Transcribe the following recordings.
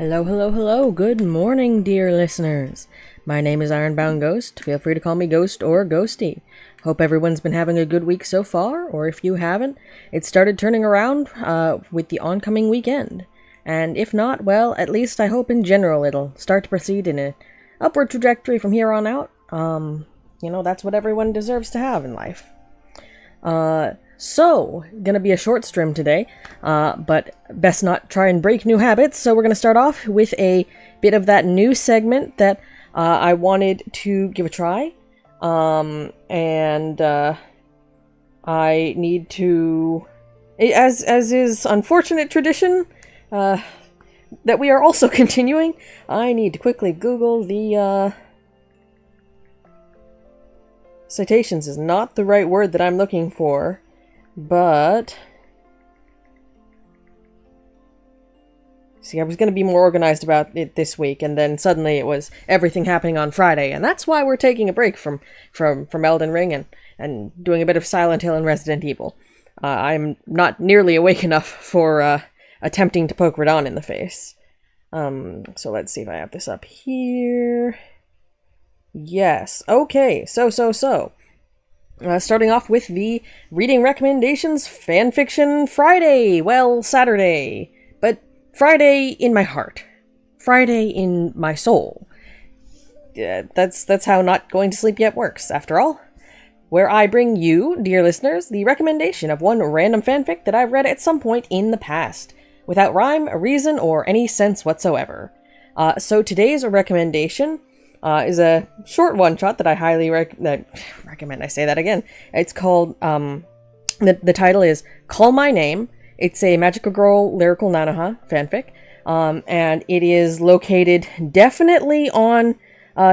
Hello, hello, hello. Good morning, dear listeners. My name is Ironbound Ghost. Feel free to call me Ghost or Ghosty. Hope everyone's been having a good week so far, or if you haven't, it started turning around with the oncoming weekend. And if not, well, at least I hope in general it'll start to proceed in an upward trajectory from here on out. That's what everyone deserves to have in life. So, gonna be a short stream today, but best not try and break new habits, so we're gonna start off with a bit of that new segment that I wanted to give a try, I need to, as is unfortunate tradition, that we are also continuing, I need to quickly Google the, citations is not the right word that I'm looking for. But, see, I was going to be more organized about it this week, and then suddenly it was everything happening on Friday, and that's why we're taking a break from Elden Ring and doing a bit of Silent Hill and Resident Evil. I'm not nearly awake enough for attempting to poke Radon in the face. So let's see if I have this up here. Yes, okay, so. Starting off with the reading recommendations, Fanfiction Friday. Well, Saturday, but Friday in my heart. Friday in my soul. That's how not going to sleep yet works, after all. Where I bring you, dear listeners, the recommendation of one random fanfic that I've read at some point in the past, without rhyme, reason, or any sense whatsoever. So today's recommendation is a short one-shot that I highly recommend. I say that again. It's called, the title is Call My Name. It's a Magical Girl Lyrical Nanoha fanfic, and it is located definitely on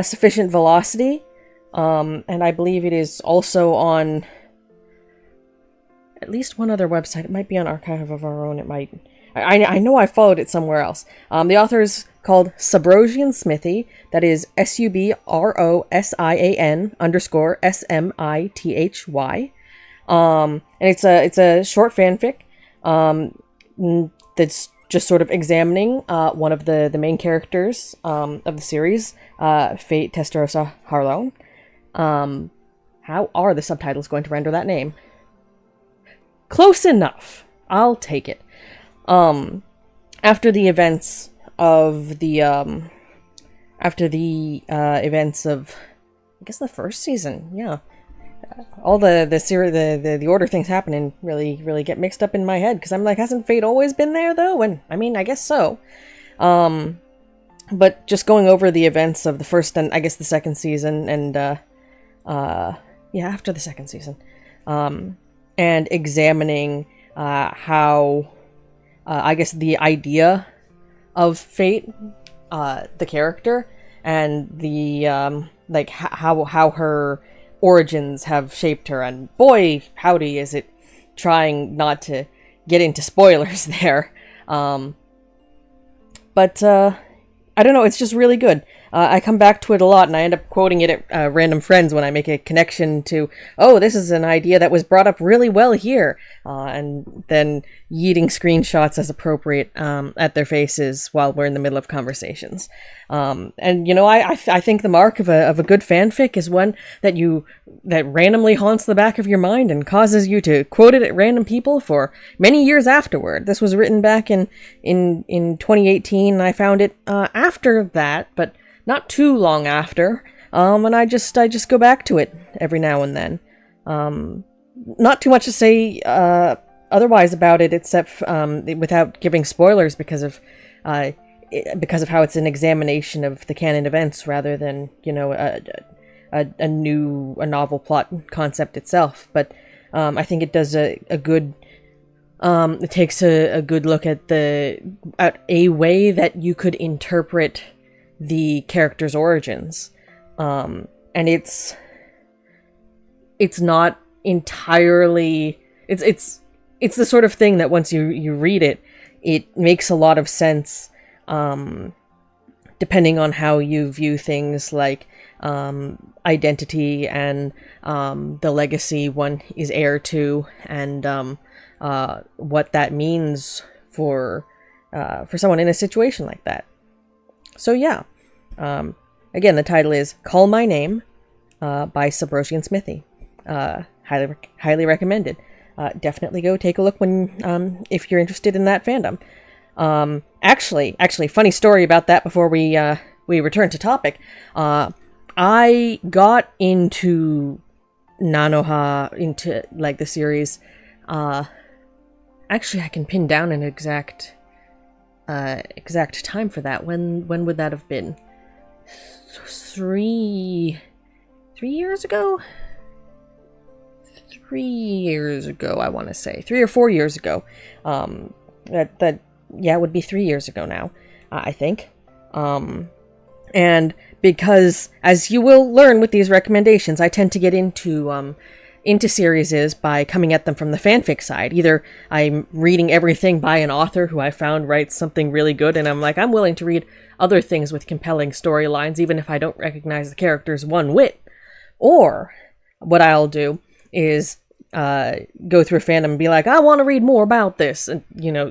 Sufficient Velocity, and I believe it is also on at least one other website. It might be on Archive of Our Own. It might... I know I followed it somewhere else. The author is called Subrosian Smithy. That is SUBROSIAN_SMITHY. And it's a short fanfic that's just sort of examining one of the main characters of the series, Fate Testarossa Harlow. How are the subtitles going to render that name? Close enough. I'll take it. After the events of I guess the first season, yeah. All the order things happen and really get mixed up in my head, because I'm like, hasn't Fate always been there though? And I mean, I guess so. But just going over the events of the first and I guess the second season, and after the second season, and examining how I guess the idea of Fate, the character, and the how her origins have shaped her, and boy howdy is it trying not to get into spoilers there. But I don't know, it's just really good. I come back to it a lot, and I end up quoting it at random friends when I make a connection to, oh, this is an idea that was brought up really well here, and then yeeting screenshots as appropriate at their faces while we're in the middle of conversations. And, you know, I think the mark of a good fanfic is one that randomly haunts the back of your mind and causes you to quote it at random people for many years afterward. This was written back in 2018, and I found it after that, but not too long after, and I just go back to it every now and then. Not too much to say otherwise about it, except without giving spoilers, because of how it's an examination of the canon events rather than, you know, a novel plot concept itself. But I think it does a good. It takes a good look at a way that you could interpret the character's origins, and it's not entirely. It's the sort of thing that once you read it, it makes a lot of sense, depending on how you view things like identity and the legacy one is heir to, and what that means for someone in a situation like that. So yeah, again, the title is Call My Name by Subrosian Smithy. Highly recommended. Definitely go take a look when if you're interested in that fandom. Actually, funny story about that before we return to topic. I got into Nanoha, into like the series. Actually, I can pin down an exact time for that. When would that have been? 3 years ago? 3 years ago, I want to say. 3 or 4 years ago. Yeah, it would be 3 years ago now, I think. And because, as you will learn with these recommendations, I tend to get into series by coming at them from the fanfic side. Either I'm reading everything by an author who I found writes something really good, and I'm like, I'm willing to read other things with compelling storylines, even if I don't recognize the characters one whit. Or, what I'll do is go through a fandom and be like, I want to read more about this. And,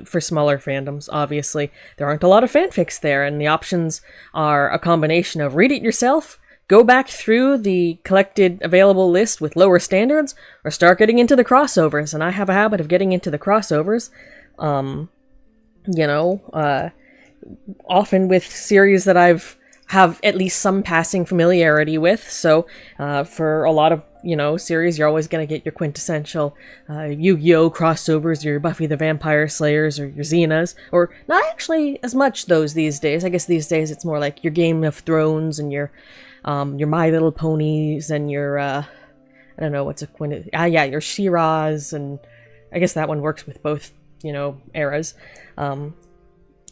for smaller fandoms, obviously, there aren't a lot of fanfics there, and the options are a combination of read it yourself, go back through the collected available list with lower standards, or start getting into the crossovers. And I have a habit of getting into the crossovers, often with series that have at least some passing familiarity with. So for a lot of series, you're always going to get your quintessential Yu-Gi-Oh crossovers, your Buffy the Vampire Slayers, or your Xenas, or not actually as much those these days. I guess these days it's more like your Game of Thrones and your My Little Ponies and your I don't know what's your She-Ras, and I guess that one works with both eras.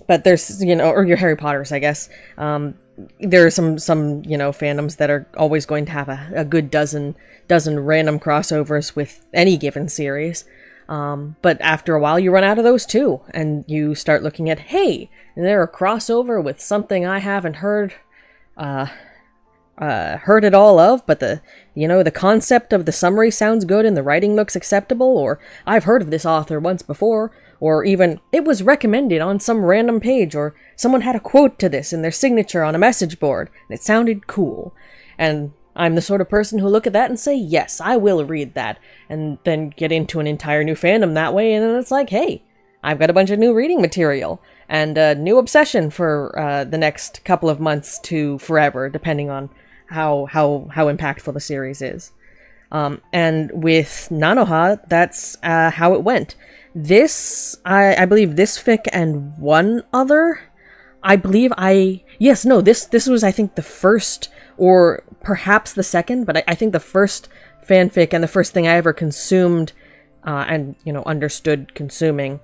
But there's or your Harry Potters, I guess. There are some fandoms that are always going to have a good dozen random crossovers with any given series. But after a while, you run out of those too, and you start looking at, hey, they're a crossover with something I haven't heard at all of, but the concept of the summary sounds good and the writing looks acceptable, or I've heard of this author once before, or even it was recommended on some random page, or someone had a quote to this in their signature on a message board, and it sounded cool. And I'm the sort of person who look at that and say, yes, I will read that, and then get into an entire new fandom that way, and then it's like, hey, I've got a bunch of new reading material, and a new obsession for the next couple of months to forever, depending on how impactful the series is. And with Nanoha, that's how it went. This, I believe this fic and one other, this was, I think, the first, or perhaps the second, but I think the first fanfic and the first thing I ever consumed, and, understood consuming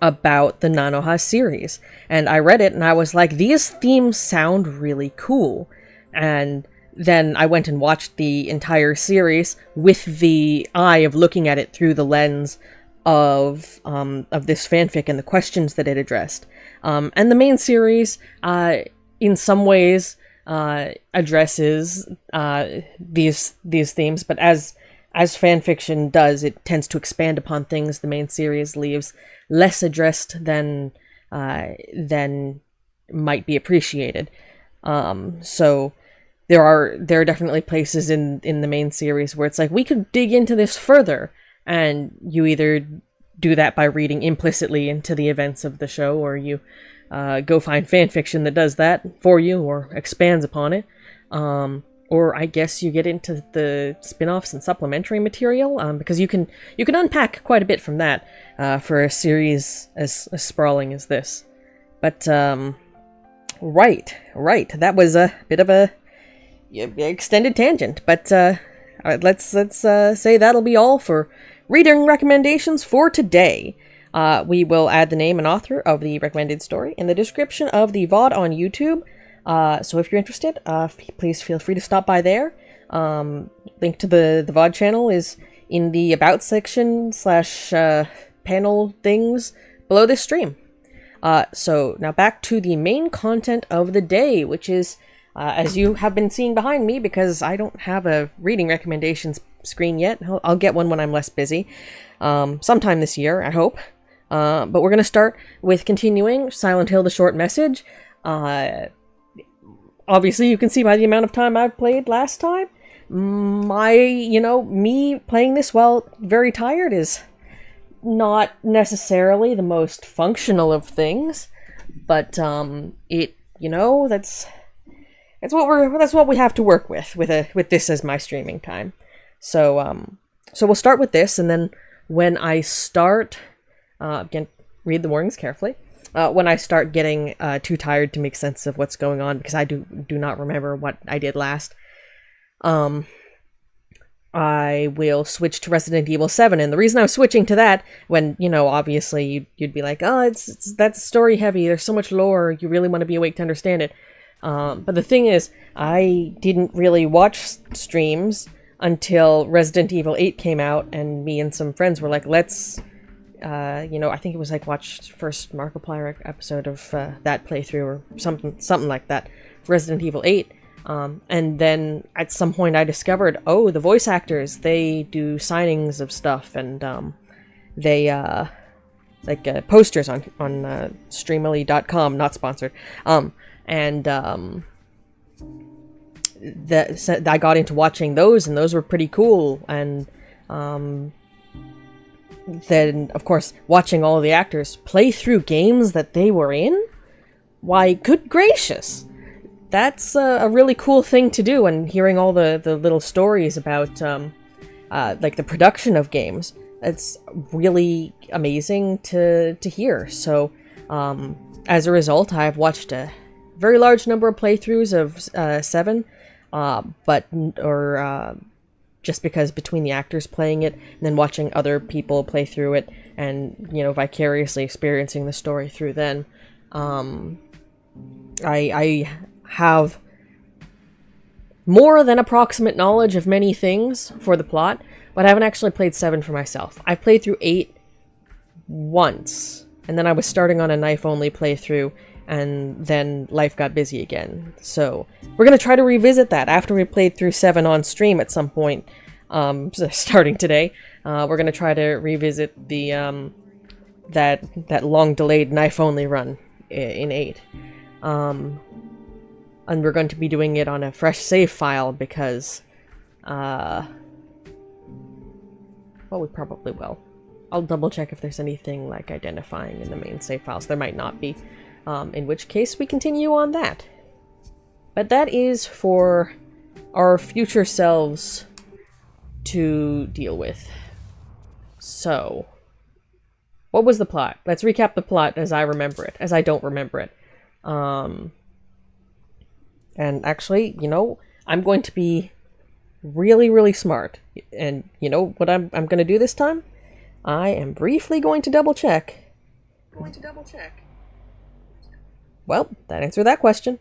about the Nanoha series. And I read it and I was like, these themes sound really cool. And then I went and watched the entire series with the eye of looking at it through the lens of this fanfic and the questions that it addressed. And the main series, in some ways, addresses these themes, but as fanfiction does, it tends to expand upon things the main series leaves less addressed than might be appreciated. So there are definitely places in the main series where it's like, we could dig into this further, and you either do that by reading implicitly into the events of the show, or you go find fanfiction that does that for you or expands upon it. Or I guess you get into the spin-offs and supplementary material, because you can unpack quite a bit from that for a series as sprawling as this. But right, that was a bit of a extended tangent. But let's say that'll be all for reading recommendations for today. We will add the name and author of the recommended story in the description of the VOD on YouTube. So if you're interested, please feel free to stop by there. Link to the VOD channel is in the About section / panel things below this stream. So now back to the main content of the day, which is, as you have been seeing behind me, because I don't have a reading recommendations screen yet. I'll get one when I'm less busy. Sometime this year, I hope. But we're going to start with continuing Silent Hill: The Short Message. Obviously, you can see by the amount of time I've played last time, me playing this while very tired is not necessarily the most functional of things, but that's what we have to work with this as my streaming time. So we'll start with this, and then when I start, again, read the warnings carefully. When I start getting too tired to make sense of what's going on, because I do not remember what I did last, I will switch to Resident Evil 7. And the reason I was switching to that, when, obviously you'd be like, oh, that's story heavy, there's so much lore, you really want to be awake to understand it. But the thing is, I didn't really watch streams until Resident Evil 8 came out, and me and some friends were like, let's... I think it was like watched first Markiplier episode of that playthrough or something like that for Resident Evil 8. And then at some point I discovered, oh, the voice actors, they do signings of stuff, and they posters on streamily.com, not sponsored. I got into watching those, and those were pretty cool. And then, of course, watching all of the actors play through games that they were in? Why, good gracious! That's a really cool thing to do, and hearing all the little stories about, the production of games, it's really amazing to hear. So, as a result, I've watched a very large number of playthroughs of 7, just because between the actors playing it and then watching other people play through it and, vicariously experiencing the story through then, I have more than approximate knowledge of many things for the plot, but I haven't actually played 7 for myself. I've played through 8 once, and then I was starting on a knife-only playthrough, and then life got busy again. So we're going to try to revisit that after we played through 7 on stream at some point, starting today. We're going to try to revisit the that long-delayed knife-only run in 8. And we're going to be doing it on a fresh save file because, we probably will. I'll double-check if there's anything like identifying in the main save files. There might not be. In which case we continue on that. But that is for our future selves to deal with. So, what was the plot? Let's recap the plot as I remember it, as I don't remember it. And actually, I'm going to be really, really smart. And you know what I'm going to do this time? I am briefly going to double check. Well, that answered that question.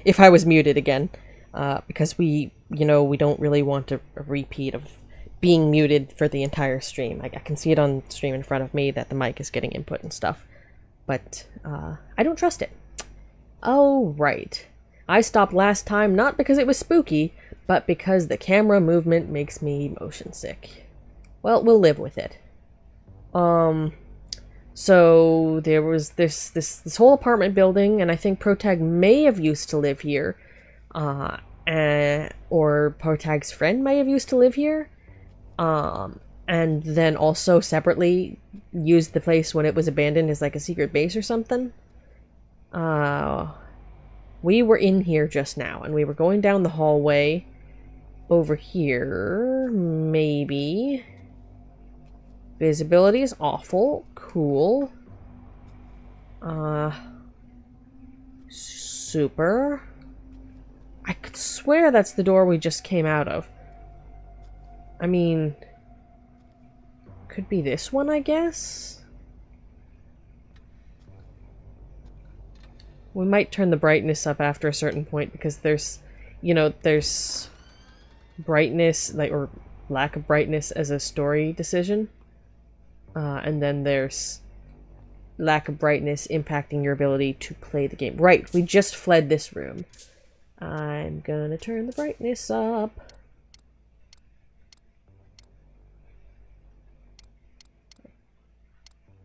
If I was muted again. Because we don't really want a repeat of being muted for the entire stream. I can see it on stream in front of me that the mic is getting input and stuff. But, I don't trust it. Oh, right. I stopped last time not because it was spooky, but because the camera movement makes me motion sick. Well, we'll live with it. So there was this whole apartment building, and I think Protag may have used to live here, or Protag's friend may have used to live here, and then also separately used the place when it was abandoned as like a secret base or something. We were in here just now, and we were going down the hallway over here, maybe. Visibility is awful. Cool. Super. I could swear that's the door we just came out of. I mean, could be this one, I guess? We might turn the brightness up after a certain point, because there's brightness, or lack of brightness as a story decision. And then there's lack of brightness impacting your ability to play the game. Right, we just fled this room. I'm gonna turn the brightness up.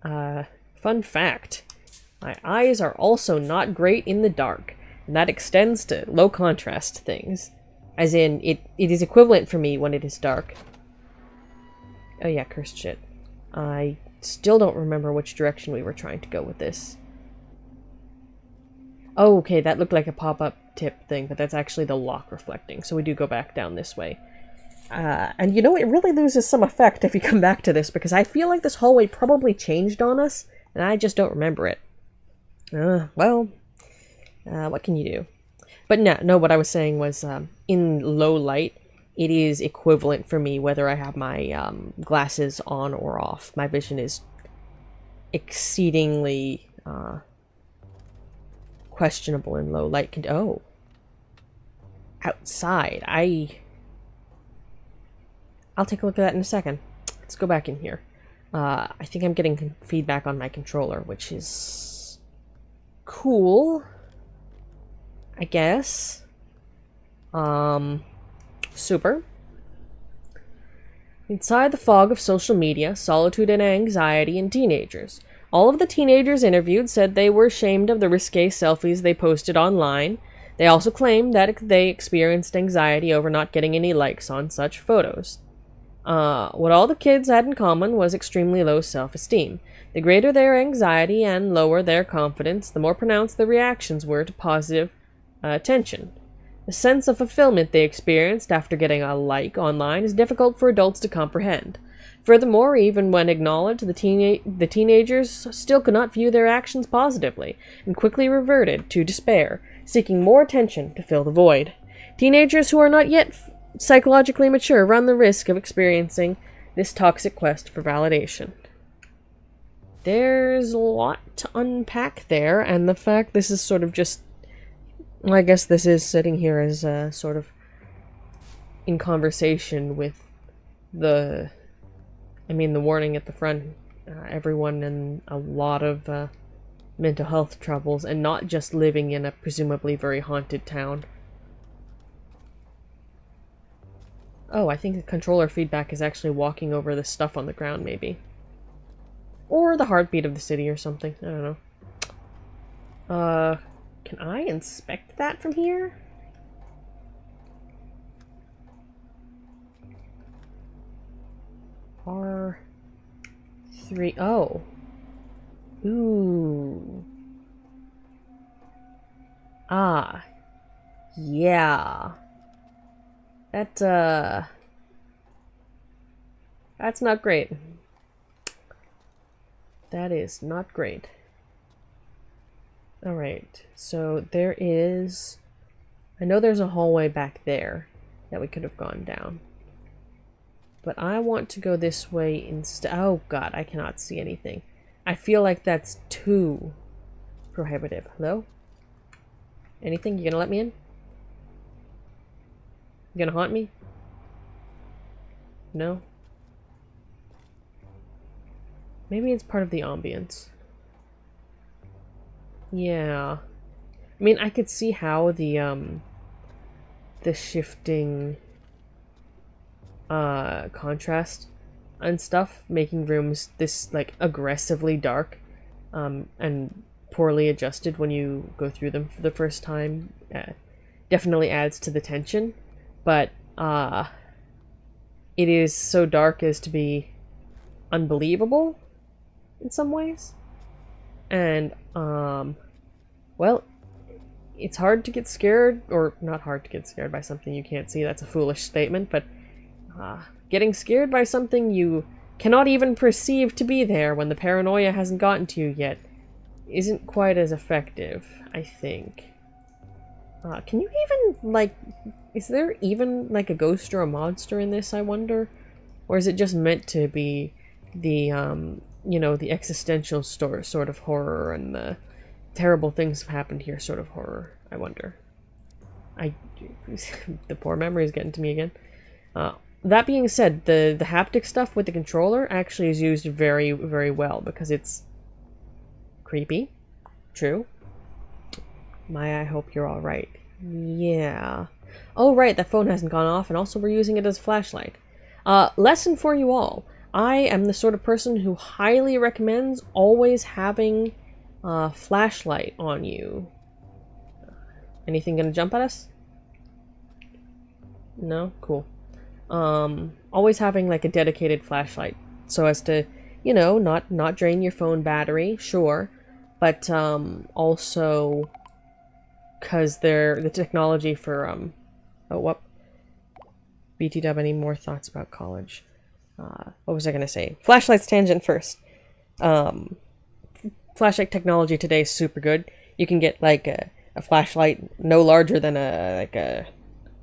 Fun fact. My eyes are also not great in the dark, and that extends to low contrast things. As in, it is equivalent for me when it is dark. Oh yeah, cursed shit. I still don't remember which direction we were trying to go with this. Oh, okay, that looked like a pop-up tip thing, but that's actually the lock reflecting, so we do go back down this way. And you know, it really loses some effect if you come back to this, because I feel like this hallway probably changed on us, and I just don't remember it. Well, what can you do? But no, what I was saying was, in low light, it is equivalent for me whether I have my glasses on or off. My vision is exceedingly questionable in low light. Oh. Outside. I'll take a look at that in a second. Let's go back in here. I think I'm getting feedback on my controller, which is cool, I guess. Super. Inside the fog of social media, solitude and anxiety in teenagers. All of the teenagers interviewed said they were ashamed of the risque selfies they posted online. They also claimed that they experienced anxiety over not getting any likes on such photos. What all the kids had in common was extremely low self-esteem. The greater their anxiety and lower their confidence, the more pronounced the reactions were to positive attention. The sense of fulfillment they experienced after getting a like online is difficult for adults to comprehend. Furthermore, even when acknowledged, the teenagers still could not view their actions positively, and quickly reverted to despair, seeking more attention to fill the void. Teenagers who are not yet psychologically mature run the risk of experiencing this toxic quest for validation. There's a lot to unpack there, and the fact this is sort of just... I guess this is sitting here as sort of in conversation with the warning at the front. Everyone in a lot of mental health troubles, and not just living in a presumably very haunted town. Oh, I think the controller feedback is actually walking over the stuff on the ground, maybe. Or the heartbeat of the city or something. I don't know. Can I inspect that from here? R3. Oh. Ooh. Ah. Yeah. That's not great. That is not great. Alright, so there is... I know there's a hallway back there that we could have gone down. But I want to go this way instead. Oh god, I cannot see anything. I feel like that's too prohibitive. Hello? Anything? You gonna let me in? You gonna haunt me? No? Maybe it's part of the ambience. Yeah. I mean, I could see how the shifting contrast and stuff, making rooms this like aggressively dark and poorly adjusted when you go through them for the first time definitely adds to the tension, but it is so dark as to be unbelievable in some ways. And well, it's hard to get scared, or not hard to get scared by something you can't see. That's a foolish statement, but getting scared by something you cannot even perceive to be there when the paranoia hasn't gotten to you yet isn't quite as effective, I think. Can you even, like, is there even, like, a ghost or a monster in this, I wonder? Or is it just meant to be the, you know, the existential sort of horror and the terrible things have happened here sort of horror, I wonder. The poor memory is getting to me again. That being said, the haptic stuff with the controller actually is used very, very well because it's creepy. True. Maya, I hope you're alright. Yeah. Oh, right, that phone hasn't gone off, and also we're using it as a flashlight. Lesson for you all. I am the sort of person who highly recommends always having Flashlight on you. Anything gonna jump at us? No? Cool. Always having like a dedicated flashlight so as to, you know, not drain your phone battery, sure, but also because they're the technology for oh, what? BTW, any more thoughts about college? What was I gonna say? Flashlights tangent first. Flashlight technology today is super good. You can get like a flashlight no larger than I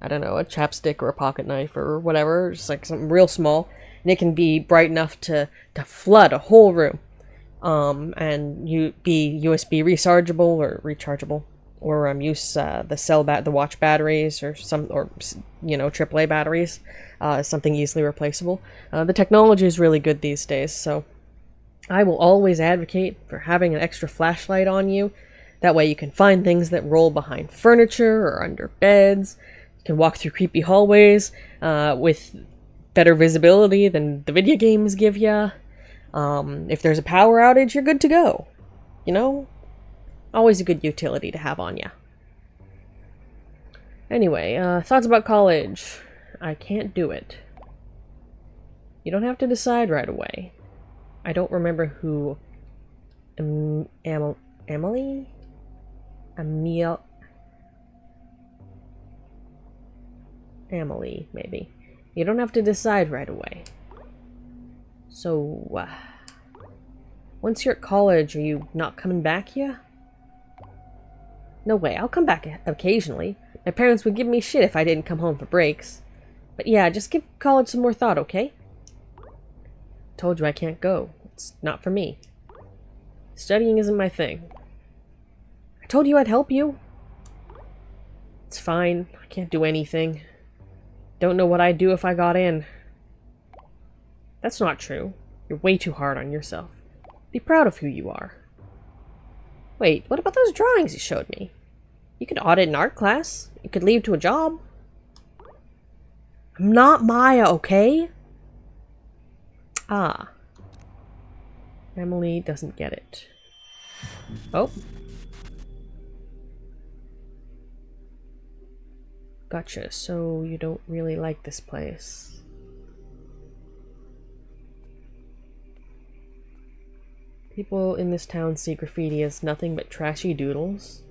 don't know, a chapstick or a pocket knife or whatever, just like something real small, and it can be bright enough to flood a whole room. And be USB rechargeable or rechargeable, or use the watch batteries or you know, AAA batteries, something easily replaceable. The technology is really good these days, so I will always advocate for having an extra flashlight on you. That way you can find things that roll behind furniture or under beds. You can walk through creepy hallways with better visibility than the video games give you. If there's a power outage, you're good to go. You know? Always a good utility to have on you. Anyway, thoughts about college. I can't do it. You don't have to decide right away. I don't remember who Emily? Emily, maybe. You don't have to decide right away. So, once you're at college, are you not coming back here? No way, I'll come back occasionally. My parents would give me shit if I didn't come home for breaks. But yeah, just give college some more thought, okay? Told you I can't go. It's not for me. Studying isn't my thing. I told you I'd help you. It's fine. I can't do anything. Don't know what I'd do if I got in. That's not true. You're way too hard on yourself. Be proud of who you are. Wait, what about those drawings you showed me? You could audit an art class. You could leave to a job. I'm not Maya, okay? Ah. Emily doesn't get it. Oh. Gotcha, so you don't really like this place. People in this town see graffiti as nothing but trashy doodles.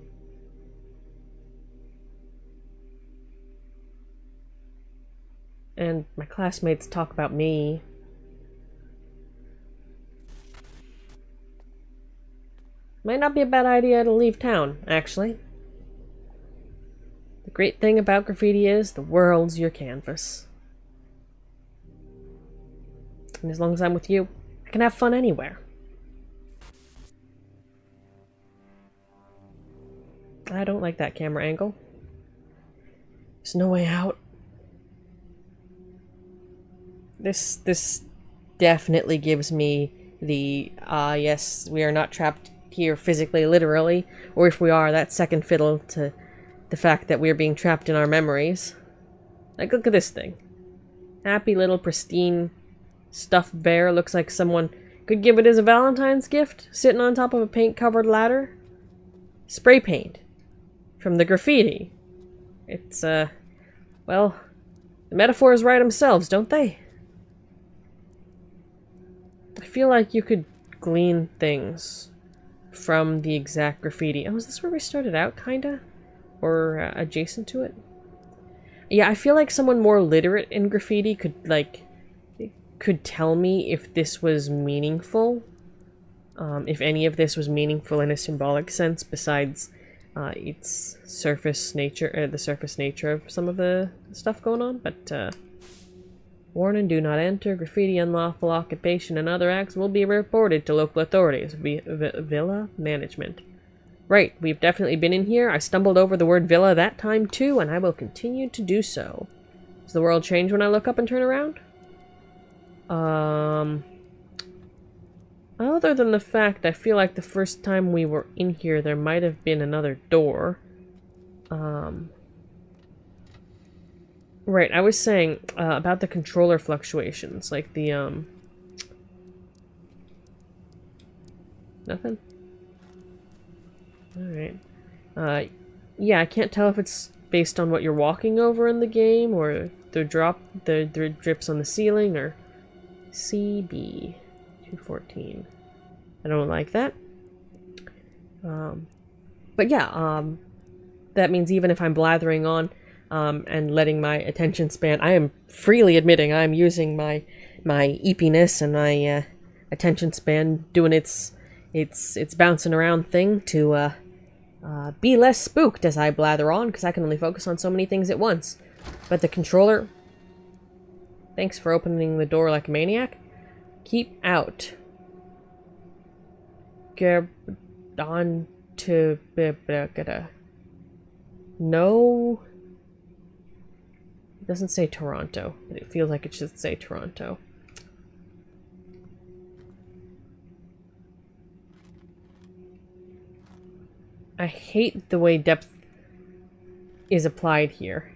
And my classmates talk about me. Might not be a bad idea to leave town, actually. The great thing about graffiti is the world's your canvas. And as long as I'm with you, I can have fun anywhere. I don't like that camera angle. There's no way out. This definitely gives me the, yes, we are not trapped here physically, literally, or if we are, that second fiddle to the fact that we're being trapped in our memories. Like, look at this thing. Happy little pristine stuffed bear. Looks like someone could give it as a Valentine's gift, sitting on top of a paint-covered ladder. Spray paint. From the graffiti. It's, well, the metaphors write themselves, don't they? I feel like you could glean things from the exact graffiti. Oh, is this where we started out, kinda? Or adjacent to it? Yeah, I feel like someone more literate in graffiti could tell me if this was meaningful. If any of this was meaningful in a symbolic sense, besides its surface nature, the surface nature of some of the stuff going on. But warning: do not enter. Graffiti, unlawful occupation, and other acts will be reported to local authorities. Villa management. Right, we've definitely been in here. I stumbled over the word villa that time too, and I will continue to do so. Does the world change when I look up and turn around? Other than the fact I feel like the first time we were in here there might have been another door. Right, I was saying about the controller fluctuations, like the, Nothing? Alright. Yeah, I can't tell if it's based on what you're walking over in the game, or the drips on the ceiling, or CB 214. I don't like that. But yeah, that means even if I'm blathering on and letting my attention span, I am freely admitting I'm using my eepiness and my attention span doing its bouncing around thing to be less spooked as I blather on, because I can only focus on so many things at once. But the controller, thanks for opening the door like a maniac. Keep out. Get on to no. It doesn't say Toronto, but it feels like it should say Toronto. I hate the way depth is applied here.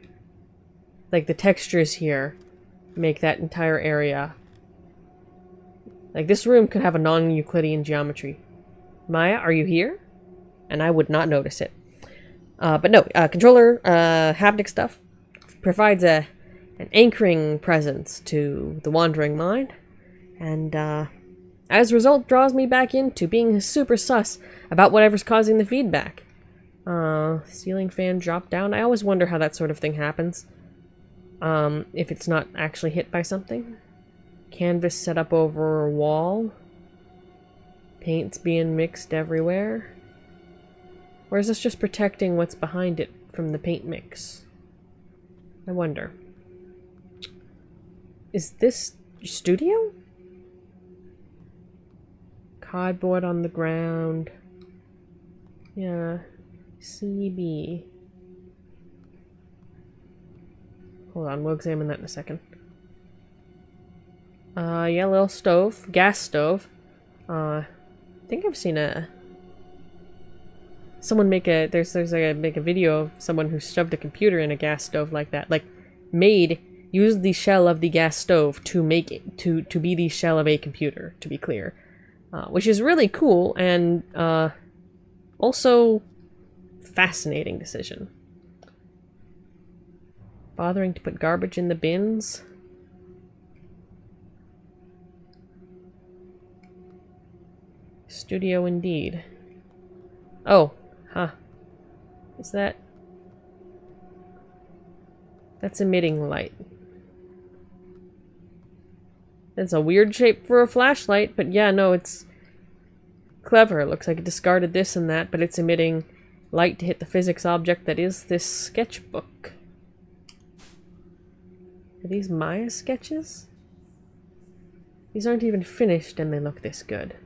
Like, the textures here make that entire area... Like, this room could have a non-Euclidean geometry. Maya, are you here? And I would not notice it. But no, controller, haptic stuff provides an anchoring presence to the wandering mind. And, as a result, draws me back into being super sus about whatever's causing the feedback. Ceiling fan drop down. I always wonder how that sort of thing happens. If it's not actually hit by something. Canvas set up over a wall. Paint's being mixed everywhere. Or is this just protecting what's behind it from the paint mix? I wonder. Is this studio? Cardboard on the ground. Yeah. CB. Hold on, we'll examine that in a second. Yeah, little stove. Gas stove. I think I've seen someone make a... There's make a video of someone who shoved a computer in a gas stove like that. Like, used the shell of the gas stove to make it... To be the shell of a computer, to be clear. Which is really cool, and, also fascinating decision. Bothering to put garbage in the bins. Studio indeed. Oh, huh. Is that... That's emitting light. That's a weird shape for a flashlight, but yeah, no, it's clever. It looks like it discarded this and that, but it's emitting light to hit the physics object that is this sketchbook. Are these Maya sketches? These aren't even finished and they look this good.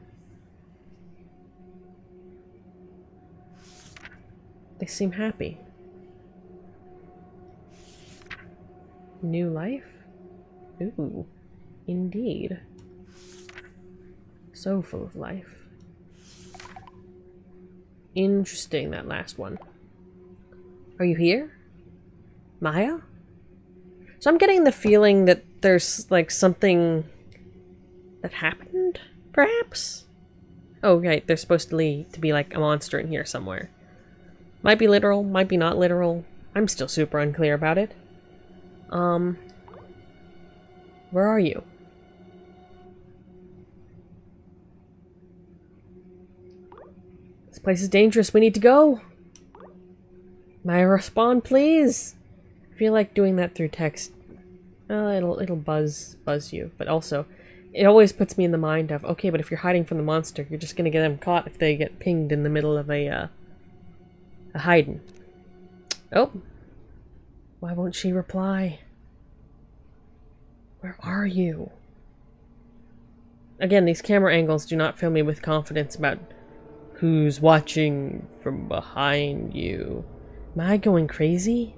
They seem happy. New life? Ooh, indeed. So full of life. Interesting, that last one. Are you here? Maya? So I'm getting the feeling that there's, like, something that happened, perhaps? Oh, right, there's supposed to be, like, a monster in here somewhere. Might be literal, might be not literal. I'm still super unclear about it. Where are you? This place is dangerous, we need to go! Maya, respond, please! I feel like doing that through text. It'll buzz you, but also, it always puts me in the mind of, okay, but if you're hiding from the monster, you're just gonna get them caught if they get pinged in the middle of a hiding. Oh! Why won't she reply? Where are you? Again, these camera angles do not fill me with confidence about who's watching from behind you. Am I going crazy?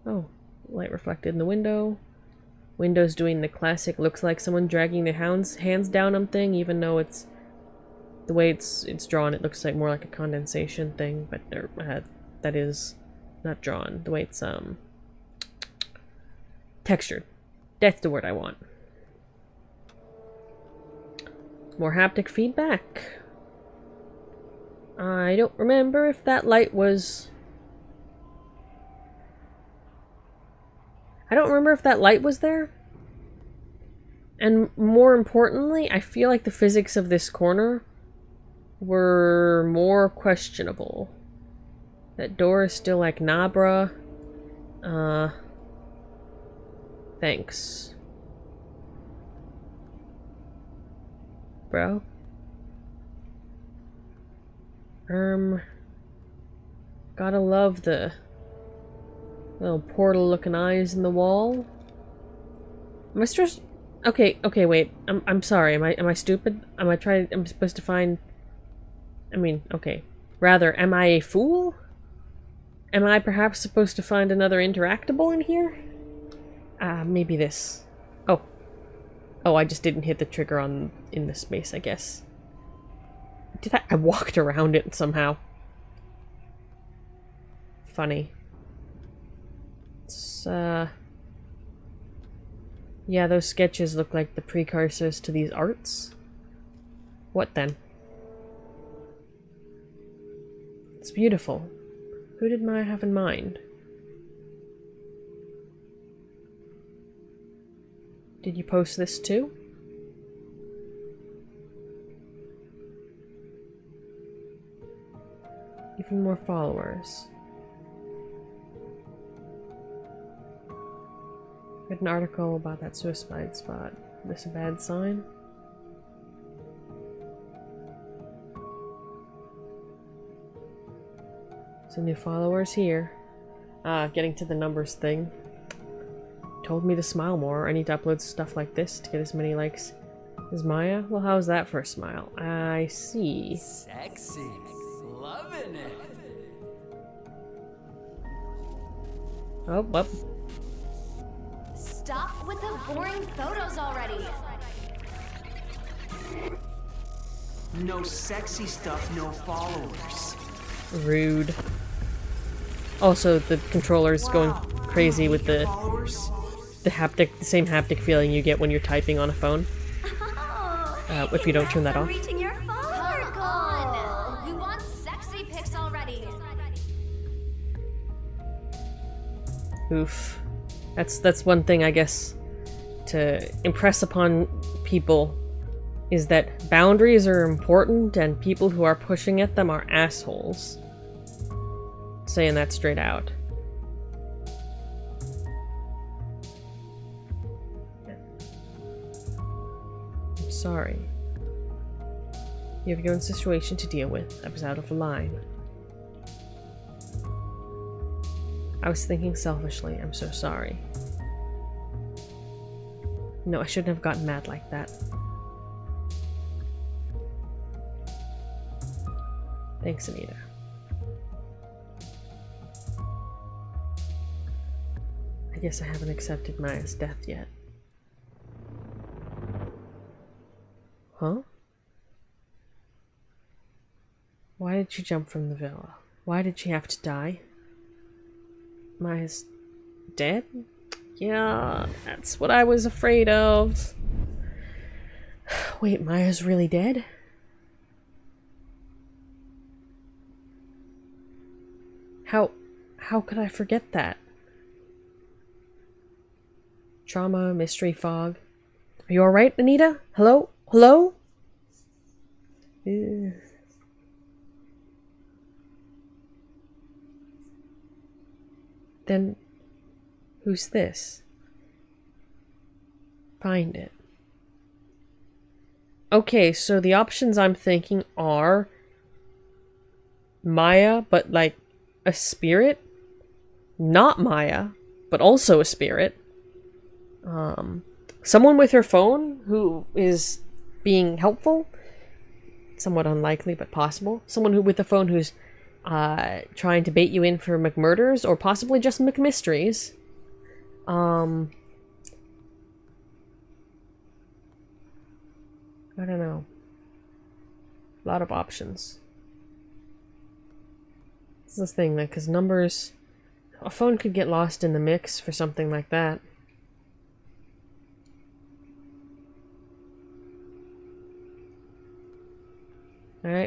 Oh, light reflected in the window. Window's doing the classic, looks like someone dragging their hands down on thing, even though it's... The way it's drawn, it looks like more like a condensation thing, but that is not drawn. The way it's, textured. That's the word I want. More haptic feedback. I don't remember if that light was... I don't remember if that light was there. And more importantly, I feel like the physics of this corner were more questionable. That door is still like, nah, bruh. Thanks. Bro? Gotta love the little portal-looking eyes in the wall. Am I supposed... Okay, wait. I'm sorry. Am I stupid? I'm supposed to find... I mean, okay. Rather, am I a fool? Am I perhaps supposed to find another interactable in here? Maybe this. Oh. Oh, I just didn't hit the trigger in the space, I guess. Did I walked around it somehow. Funny. It's, yeah, those sketches look like the precursors to these arts. What then? It's beautiful. Who did Maya have in mind? Did you post this too? Even more followers. Read an article about that suicide spot. Is this a bad sign? Some new followers here. Getting to the numbers thing. Told me to smile more. I need to upload stuff like this to get as many likes as Maya. Well, how's that for a smile? I see. Sexy. Loving it. Oh, well. Stop with the boring photos already. No sexy stuff, no followers. Rude. Also, the controller's going crazy with the haptic, the same haptic feeling you get when you're typing on a phone. If you don't turn that off. Reaching your follower goal. We want sexy pics already. Oof. That's one thing, I guess, to impress upon people, is that boundaries are important and people who are pushing at them are assholes. Saying that straight out. I'm sorry. You have your own situation to deal with. I was out of line. I was thinking selfishly. I'm so sorry. No, I shouldn't have gotten mad like that. Thanks, Anita. I guess I haven't accepted Maya's death yet. Huh? Why did she jump from the villa? Why did she have to die? Maya's dead? Yeah, that's what I was afraid of. Wait, Maya's really dead? How could I forget that? Trauma, mystery, fog. Are you alright, Anita? Hello? Hello? Ew. Then, who's this? Find it. Okay, so the options I'm thinking are Maya, but like a spirit? Not Maya, but also a spirit. Someone with her phone who is being helpful. Somewhat unlikely, but possible. Someone who with a phone who's trying to bait you in for McMurders, or possibly just McMysteries. I don't know. A lot of options. This is the thing, like, because numbers... A phone could get lost in the mix for something like that.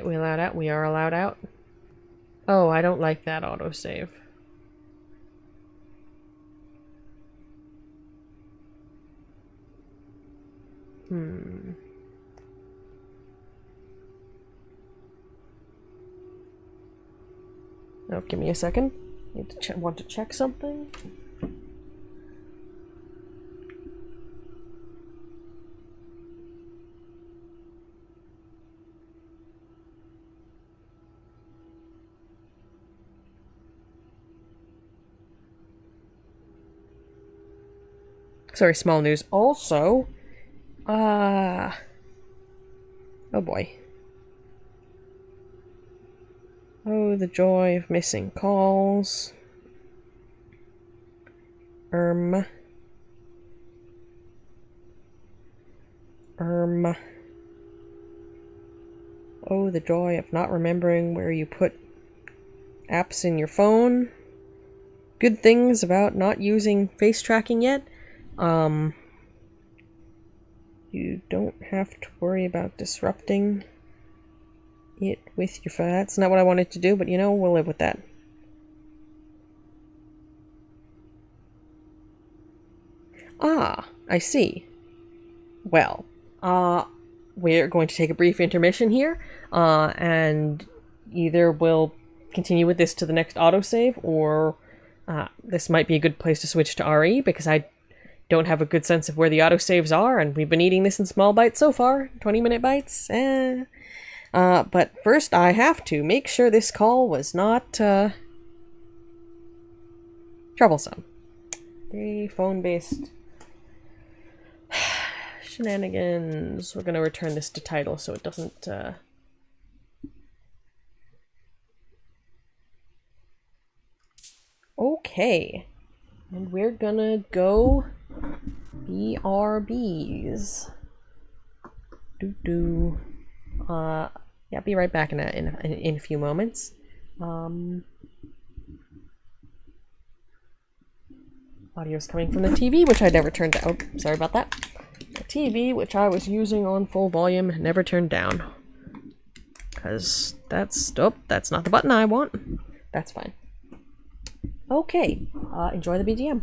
Alright, we allowed out. We are allowed out. Oh, I don't like that autosave. Oh, give me a second. Want to check something? Sorry, small news. Also, oh boy. Oh, the joy of missing calls. Oh, the joy of not remembering where you put apps in your phone. Good things about not using face tracking yet. You don't have to worry about disrupting it with your phone. That's not what I wanted to do, but you know, we'll live with that. Ah, I see. Well, we're going to take a brief intermission here, and either we'll continue with this to the next autosave, or this might be a good place to switch to RE, because I don't have a good sense of where the autosaves are, and we've been eating this in small bites so far, 20-minute bites. But first I have to make sure this call was not troublesome. The phone-based shenanigans. We're gonna return this to title so it doesn't Okay. And we're gonna go BRBs. Yeah, be right back in a few moments. Audio's coming from the TV, which I never turned down. Oh, sorry about that. The TV, which I was using on full volume, never turned down. Because that's not the button I want. That's fine. Okay, enjoy the BGM.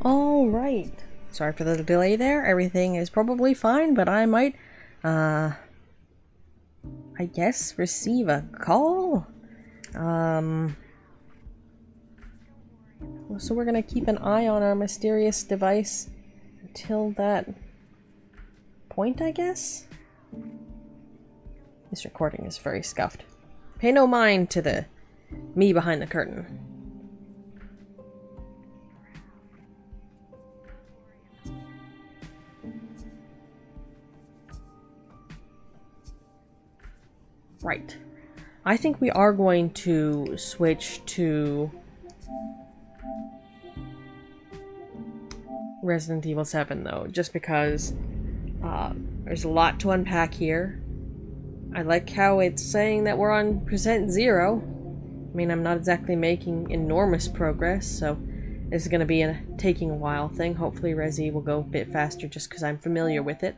All right. Sorry for the delay there. Everything is probably fine, but I might, I guess, receive a call. So we're gonna keep an eye on our mysterious device until that point, I guess? This recording is very scuffed. Pay no mind to the me behind the curtain. Right. I think we are going to switch to Resident Evil 7, though, just because there's a lot to unpack here. I like how it's saying that we're on %0. I mean, I'm not exactly making enormous progress, so this is going to be taking a while thing. Hopefully Resi will go a bit faster just because I'm familiar with it.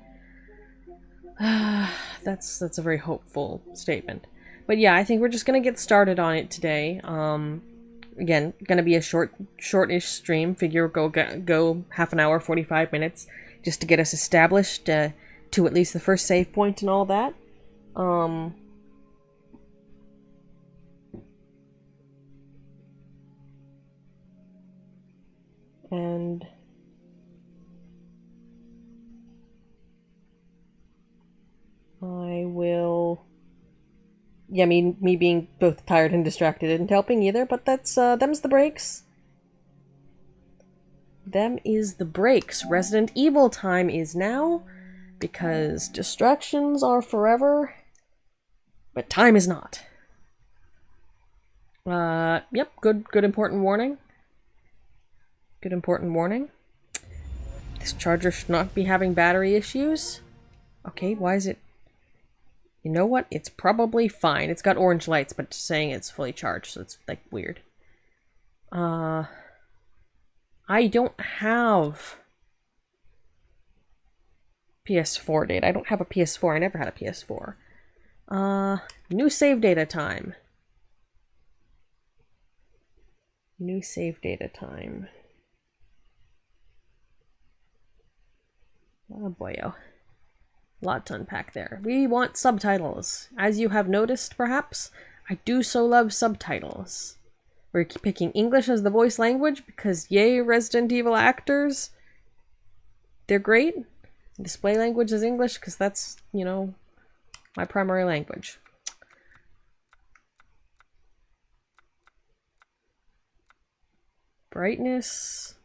That's a very hopeful statement. But yeah, I think we're just going to get started on it today. Again, going to be a short-ish stream. Figure go half an hour, 45 minutes, just to get us established to at least the first save point and all that. And I will... Yeah, me being both tired and distracted isn't helping either, but that's, them's the breaks. Them is the breaks. Resident Evil time is now, because distractions are forever, but time is not. Yep, good important warning. Good important warning. This charger should not be having battery issues. Okay, why is it... You know what? It's probably fine. It's got orange lights, but it's saying it's fully charged, so it's, like, weird. I don't have PS4 data. I don't have a PS4. I never had a PS4. New save data time. New save data time. Oh boyo. Lot to unpack there. We want subtitles. As you have noticed, perhaps, I do so love subtitles. We're picking English as the voice language because, yay, Resident Evil actors. They're great. Display language is English because that's, you know, my primary language. Brightness.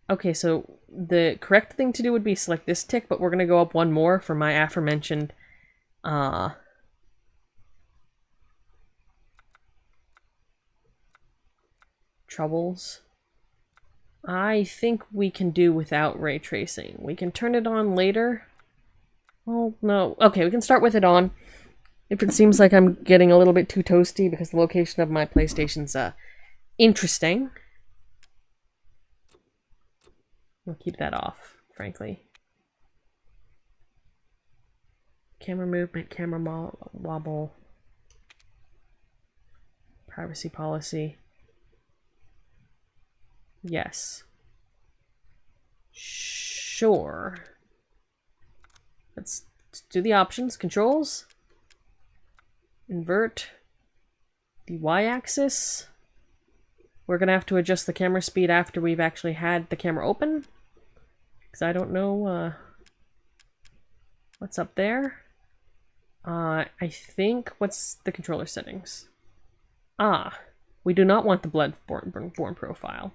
Okay, so the correct thing to do would be select this tick, but we're going to go up one more for my aforementioned troubles. I think we can do without ray tracing. We can turn it on later. Well, no. Okay, we can start with it on. If it seems like I'm getting a little bit too toasty because the location of my PlayStation's interesting. We'll keep that off, frankly. Camera movement, camera wobble. Privacy policy. Yes. Sure. Let's do the options. Controls. Invert the Y-axis. We're going to have to adjust the camera speed after we've actually had the camera open. Because I don't know what's up there. I think, what's the controller settings? Ah, we do not want the Bloodborne profile.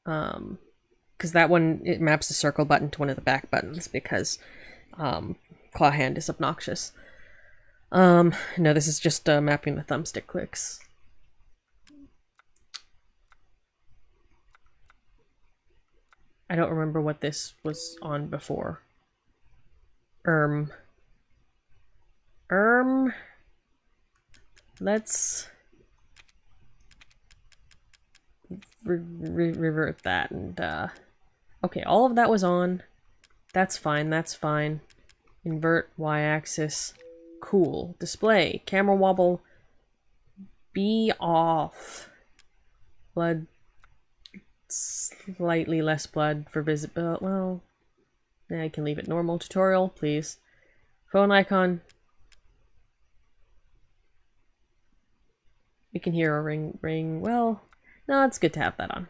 Because that one, it maps the circle button to one of the back buttons because claw hand is obnoxious. No, this is just mapping the thumbstick clicks. I don't remember what this was on before. Let's revert that and okay, all of that was on. That's fine, that's fine. Invert y-axis. Cool. Display. Camera wobble. Be off. Blood. Slightly less blood for visibility. Well, yeah, I can leave it normal. Tutorial, please. Phone icon. We can hear a ring. Well, no, it's good to have that on.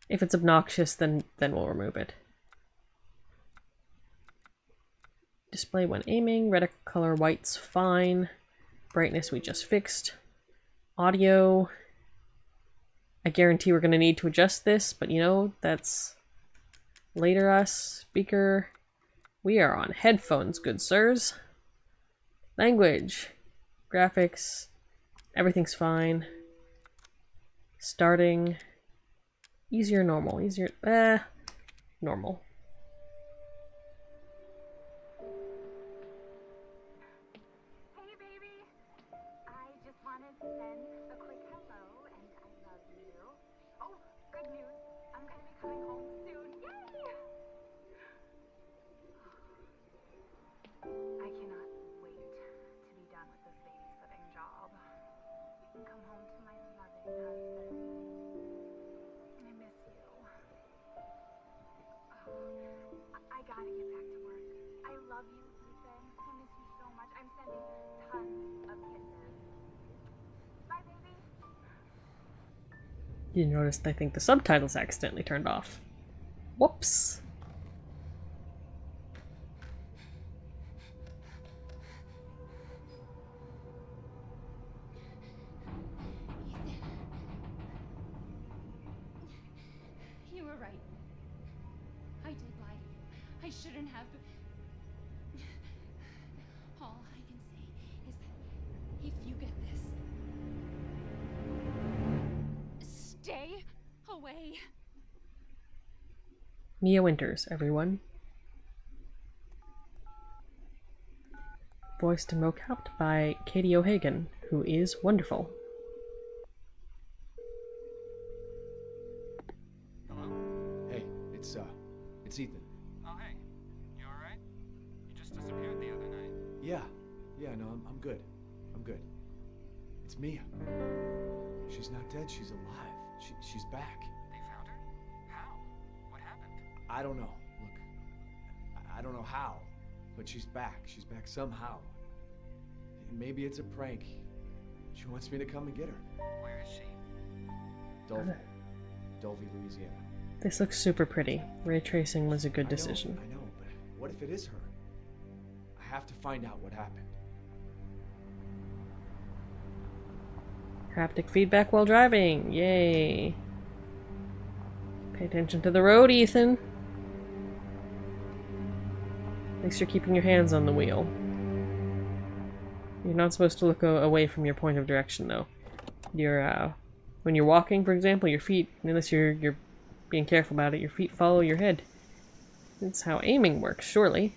If it's obnoxious, then we'll remove it. Display when aiming. Reticle color white's fine. Brightness we just fixed. Audio. I guarantee we're going to need to adjust this, but you know, that's later us. Speaker. We are on headphones, good sirs. Language. Graphics. Everything's fine. Starting. Easier, normal. Easier, normal. Hey, baby. I just wanted to send a quick hello, and I love you. Oh, good news. I'm gonna be coming home soon. Yay! I cannot wait to be done with this babysitting job and come home to my loving husband. I miss you. I gotta get back to work. I love you, Ethan. I miss you so much. I'm sending tons of kisses. Bye, baby. You noticed, I think the subtitles accidentally turned off. Whoops. You were right. I did lie to you. I shouldn't have. All I can say is that if you get this, stay away. Mia Winters, everyone. Voiced and mocapped by Katie O'Hagan, who is wonderful. Hey, it's Ethan. Oh, hey. You alright? You just disappeared the other night. Yeah, no, I'm good. I'm good. It's Mia. She's not dead, she's alive. She's back. They found her? How? What happened? I don't know. Look, I don't know how, but she's back. She's back somehow. And maybe it's a prank. She wants me to come and get her. Where is she? Dulvey, Louisiana. This looks super pretty. Ray tracing was a good decision. I know, but what if it is her? I have to find out what happened. Haptic feedback while driving. Yay. Pay attention to the road, Ethan. At least you're keeping your hands on the wheel. You're not supposed to look away from your point of direction, though. When you're walking, for example, your feet, unless you're being careful about it, your feet follow your head. That's how aiming works, surely.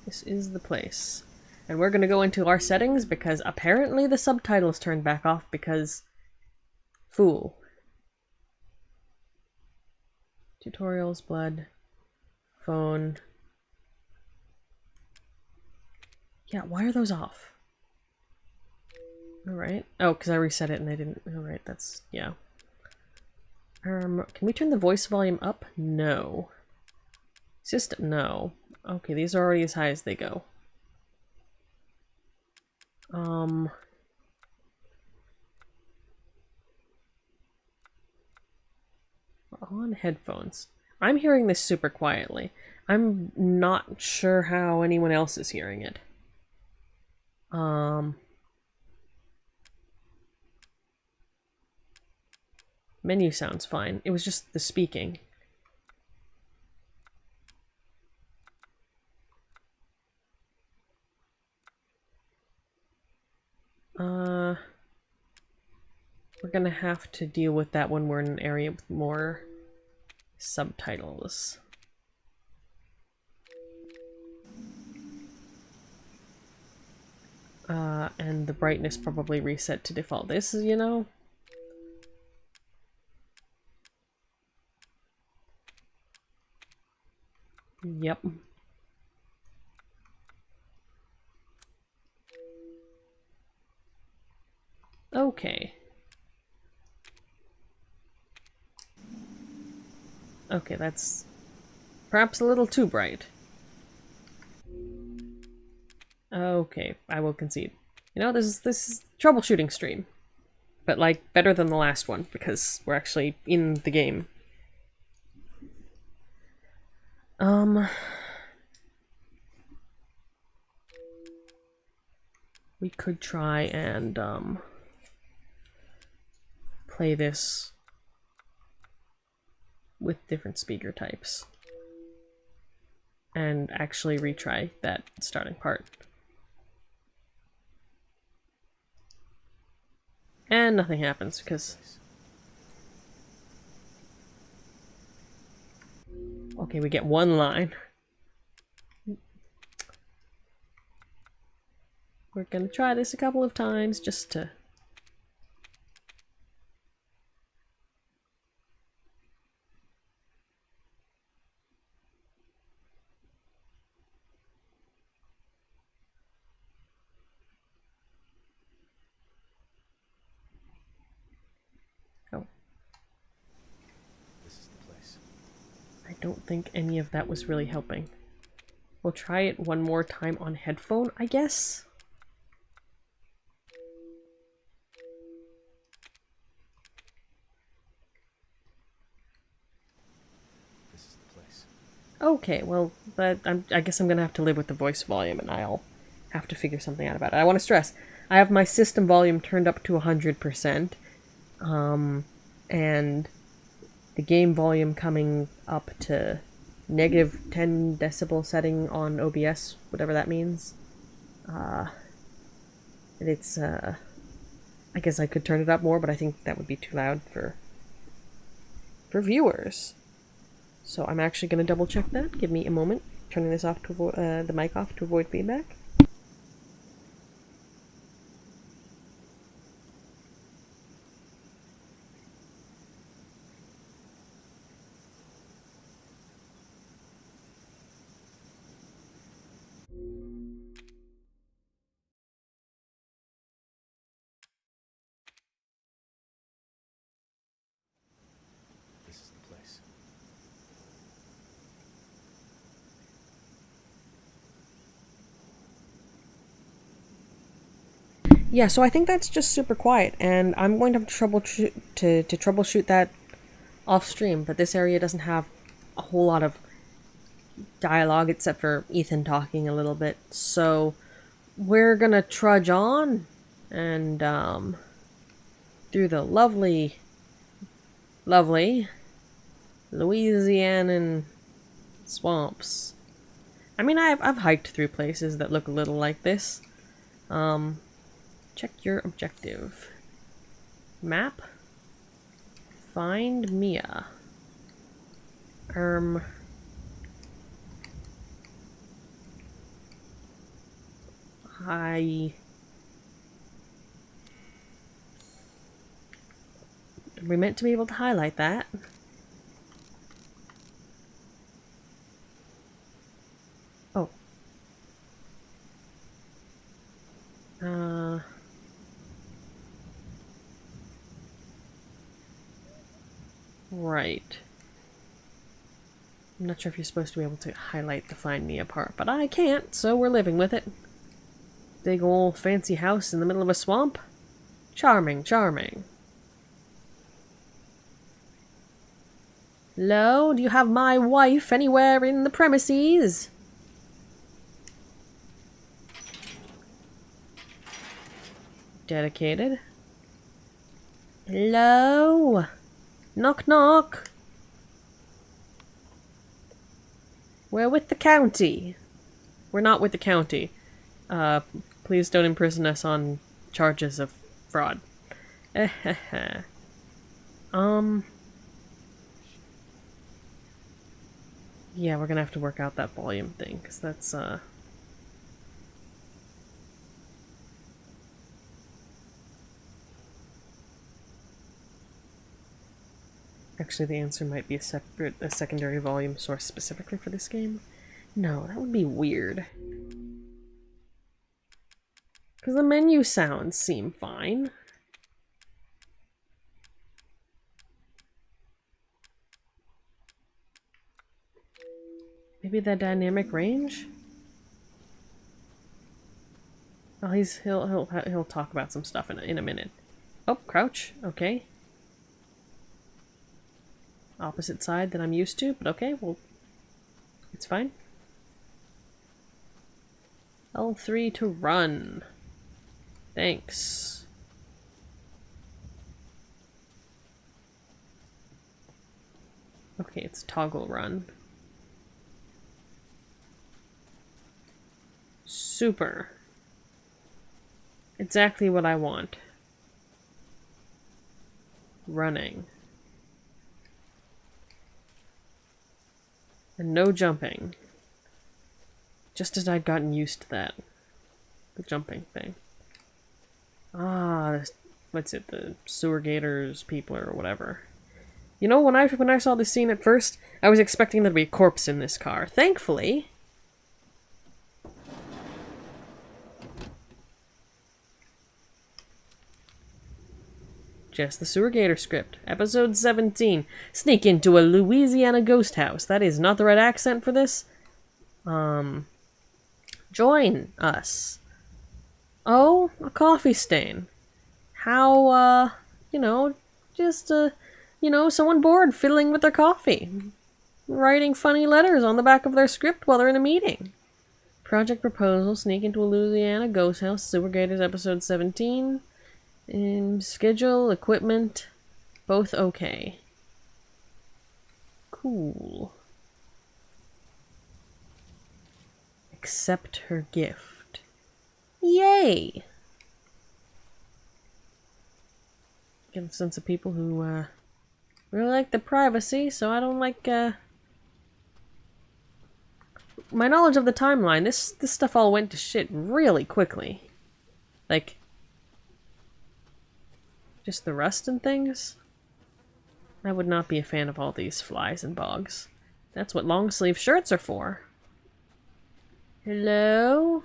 This is the place. And we're gonna go into our settings because apparently the subtitles turned back off because... Fool. Tutorials, blood, phone. Yeah, why are those off? Alright. Oh, because I reset it and I didn't... Alright, that's... yeah. Can we turn the voice volume up? No. System... no. Okay, these are already as high as they go. On headphones. I'm hearing this super quietly. I'm not sure how anyone else is hearing it. Menu sounds fine. It was just the speaking. We're gonna have to deal with that when we're in an area with more subtitles. And the brightness probably reset to default. This is, you know... Yep. Okay. Okay, that's perhaps a little too bright. Okay, I will concede. You know, this is troubleshooting stream. But, like, better than the last one, because we're actually in the game. We could try and, play this with different speaker types. And actually retry that starting part. And nothing happens, because... Okay, we get one line. We're gonna try this a couple of times, just to... Oh. This is the place. I don't think any of that was really helping. We'll try it one more time on headphone, I guess? This is the place. Okay, well, I guess I'm gonna have to live with the voice volume, and I'll have to figure something out about it. I want to stress, I have my system volume turned up to 100%, and the game volume coming up to negative 10 decibel setting on OBS, whatever that means. It's, I guess I could turn it up more, but I think that would be too loud for viewers. So I'm actually going to double check that. Give me a moment. Turning this off to the mic off to avoid feedback. This is the place. Yeah, so I think that's just super quiet, and I'm going to have to troubleshoot that off stream, but this area doesn't have a whole lot of dialogue except for Ethan talking a little bit, so we're gonna trudge on and through the lovely Louisianan swamps. I mean, I've hiked through places that look a little like this. Check your objective. Map. Find Mia. Are we meant to be able to highlight that? Oh. Right. I'm not sure if you're supposed to be able to highlight the Find Mia part, but I can't, so we're living with it. Big old fancy house in the middle of a swamp? Charming, charming. Hello? Do you have my wife anywhere in the premises? Dedicated. Hello? Knock knock. We're with the county. We're not with the county. Please don't imprison us on charges of fraud. Yeah, we're gonna have to work out that volume thing, because that's, Actually, the answer might be a secondary volume source specifically for this game. No, that would be weird. Because the menu sounds seem fine. Maybe that dynamic range? Oh, he'll talk about some stuff in a minute. Oh, crouch. Okay. Opposite side than I'm used to, but okay, well, it's fine. L3 to run. Thanks. Okay, it's toggle run. Super. Exactly what I want. Running. And no jumping. Just as I'd gotten used to that. The jumping thing. Ah, what's it? The sewer gators people or whatever. You know, when I saw this scene at first, I was expecting there to be a corpse in this car. Thankfully... just the sewer gator script. Episode 17. Sneak into a Louisiana ghost house. That is not the right accent for this. Join us. Oh, a coffee stain. How, you know, just, you know, someone bored fiddling with their coffee. Writing funny letters on the back of their script while they're in a meeting. Project proposal. Sneak into a Louisiana ghost house. Sewer gators episode 17. Schedule, equipment, both okay. Cool. Accept her gift. Yay! Get a sense of people who, really like the privacy, so I don't like, my knowledge of the timeline, this stuff all went to shit really quickly. Like... just the rust and things? I would not be a fan of all these flies and bugs. That's what long sleeve shirts are for. Hello?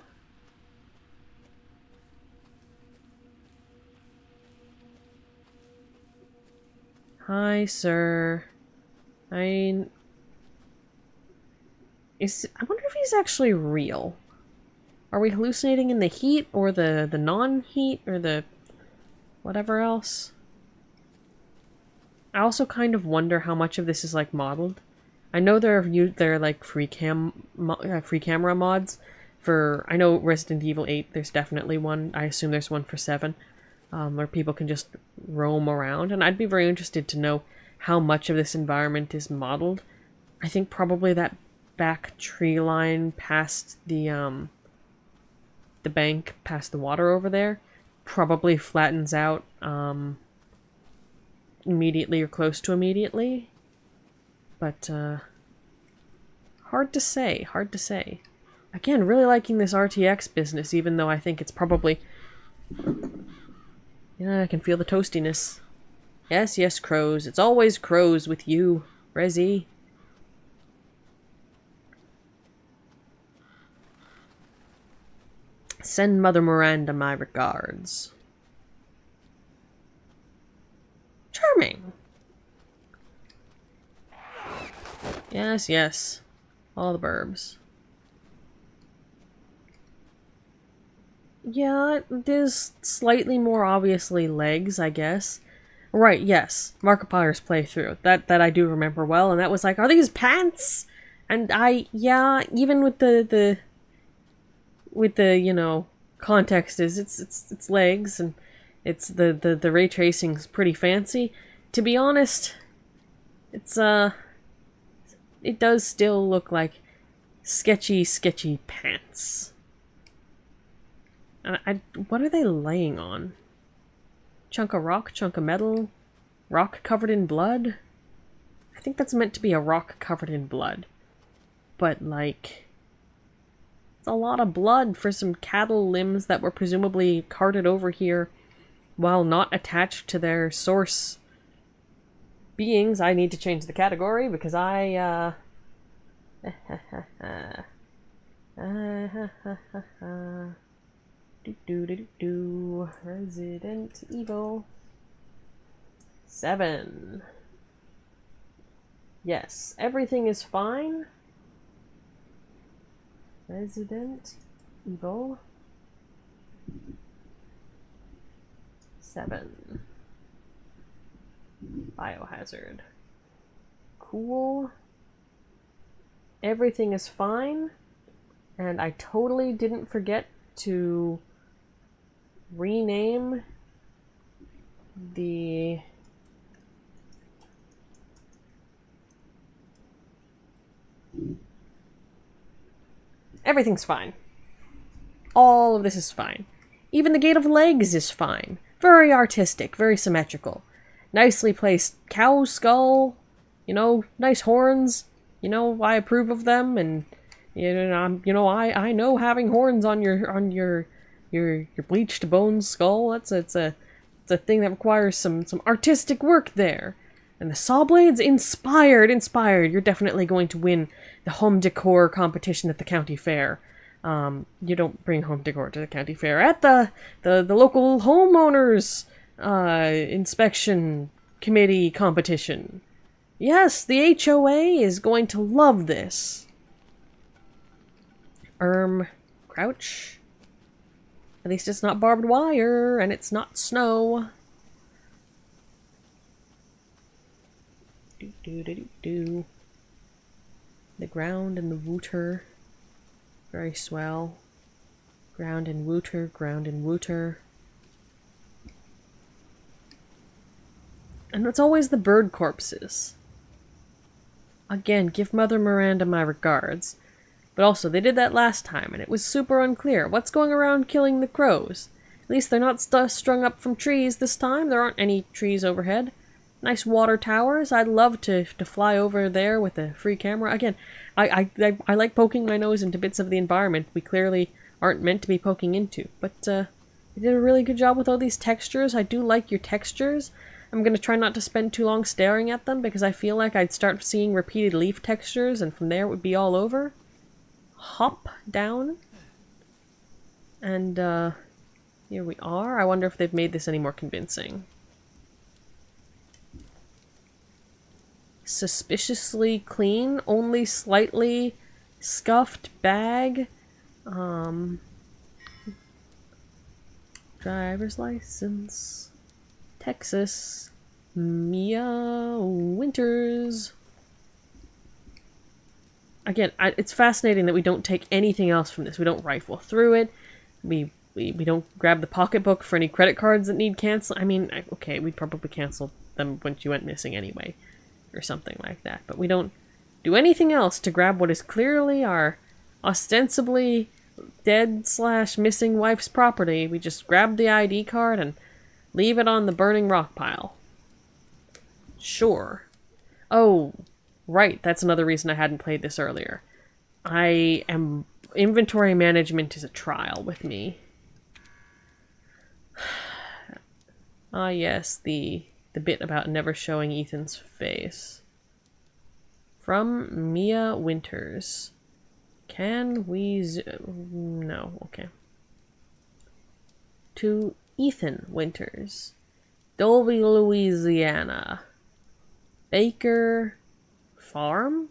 Hi, sir. I wonder if he's actually real. Are we hallucinating in the heat or the non-heat or the whatever else? I also kind of wonder how much of this is like modeled. I know there are like free camera mods for. I know Resident Evil 8. There's definitely one. I assume there's one for 7, where people can just roam around. And I'd be very interested to know how much of this environment is modeled. I think probably that back tree line past the bank, past the water over there, probably flattens out immediately or close to immediately. But hard to say, hard to say. Again, really liking this RTX business, even though I think it's probably... yeah, I can feel the toastiness. Yes, yes, crows. It's always crows with you, Resi. Send Mother Miranda my regards. Charming. Yes, yes. All the burbs. Yeah, there's slightly more obviously legs, I guess. Right, yes. Markiplier's playthrough. That I do remember well, and that was like, are these pants? And yeah, even with the you know, context is it's legs, and it's the ray tracing's pretty fancy. To be honest, it's it does still look like sketchy pants. What are they laying on? Chunk of rock, chunk of metal, rock covered in blood? I think that's meant to be a rock covered in blood. But, like, it's a lot of blood for some cattle limbs that were presumably carted over here while not attached to their source beings. I need to change the category because Resident Evil 7. Yes, everything is fine. Resident Evil 7. Biohazard. Cool. Everything is fine. And I totally didn't forget to rename the everything's fine. All of this is fine. Even the Gate of Legs is fine. Very artistic, very symmetrical. Nicely placed cow skull, you know, nice horns. You know, I approve of them, and I know having horns on your bleached bone skull. It's a thing that requires some artistic work there. And the saw blades, inspired. You're definitely going to win the home decor competition at the county fair. You don't bring home decor to the county fair. At the local homeowners inspection committee competition. Yes, the HOA is going to love this. Crouch. At least it's not barbed wire, and it's not snow. The ground and the wooter. Very swell. Ground and wooter, ground and wooter. And it's always the bird corpses. Again, give Mother Miranda my regards. But also, they did that last time, and it was super unclear. What's going around killing the crows? At least they're not strung up from trees this time. There aren't any trees overhead. Nice water towers. I'd love to fly over there with a free camera. Again, I like poking my nose into bits of the environment we clearly aren't meant to be poking into. But they did a really good job with all these textures. I do like your textures. I'm going to try not to spend too long staring at them because I feel like I'd start seeing repeated leaf textures and from there it would be all over. Hop down. And here we are. I wonder if they've made this any more convincing. Suspiciously clean, only slightly scuffed bag. Driver's license. Texas. Mia Winters. Again, it's fascinating that we don't take anything else from this. We don't rifle through it. We don't grab the pocketbook for any credit cards that need cancel. I mean, okay, we'd probably cancel them when she went missing anyway. Or something like that. But we don't do anything else to grab what is clearly our ostensibly dead/missing wife's property. We just grab the ID card and leave it on the burning rock pile. Sure. Oh, right. That's another reason I hadn't played this earlier. Inventory management is a trial with me. Ah, yes, the bit about never showing Ethan's face. From Mia Winters. Can we no, okay. To Ethan Winters. Dolby, Louisiana. Baker Farm?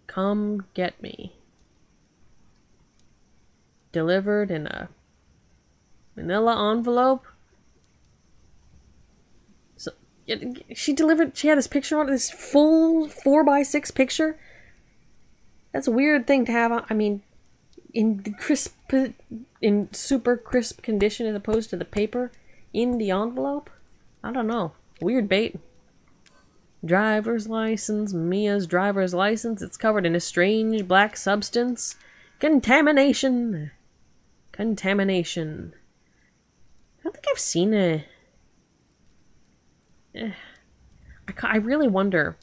Come get me. Delivered in a manila envelope? She had this picture on it, this full 4x6 picture. That's a weird thing to have on, I mean, in super crisp condition as opposed to the paper in the envelope. I don't know. Weird bait. Driver's license, Mia's driver's license. It's covered in a strange black substance. Contamination. Contamination. I don't think I've seen a... I really wonder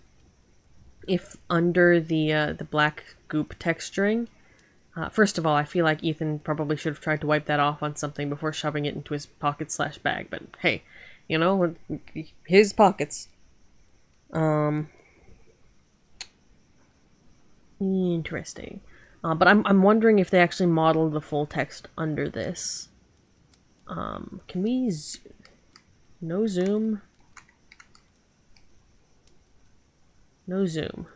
if under the black goop texturing, first of all, I feel like Ethan probably should have tried to wipe that off on something before shoving it into his pocket/bag, but hey, you know, his pockets. Interesting. But I'm wondering if they actually modeled the full text under this. Can we no zoom? No zoom.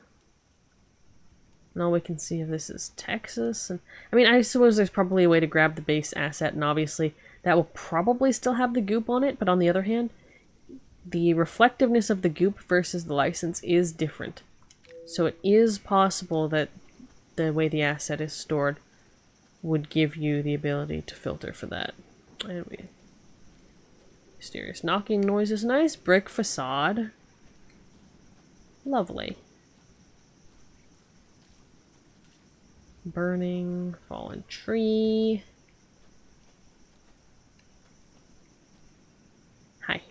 And all we can see of this is Texas. And I mean, I suppose there's probably a way to grab the base asset, and obviously that will probably still have the goop on it, but on the other hand, the reflectiveness of the goop versus the license is different. So it is possible that the way the asset is stored would give you the ability to filter for that. Anyway. Mysterious knocking noises. Nice brick facade. Lovely. Burning, fallen tree. Hi.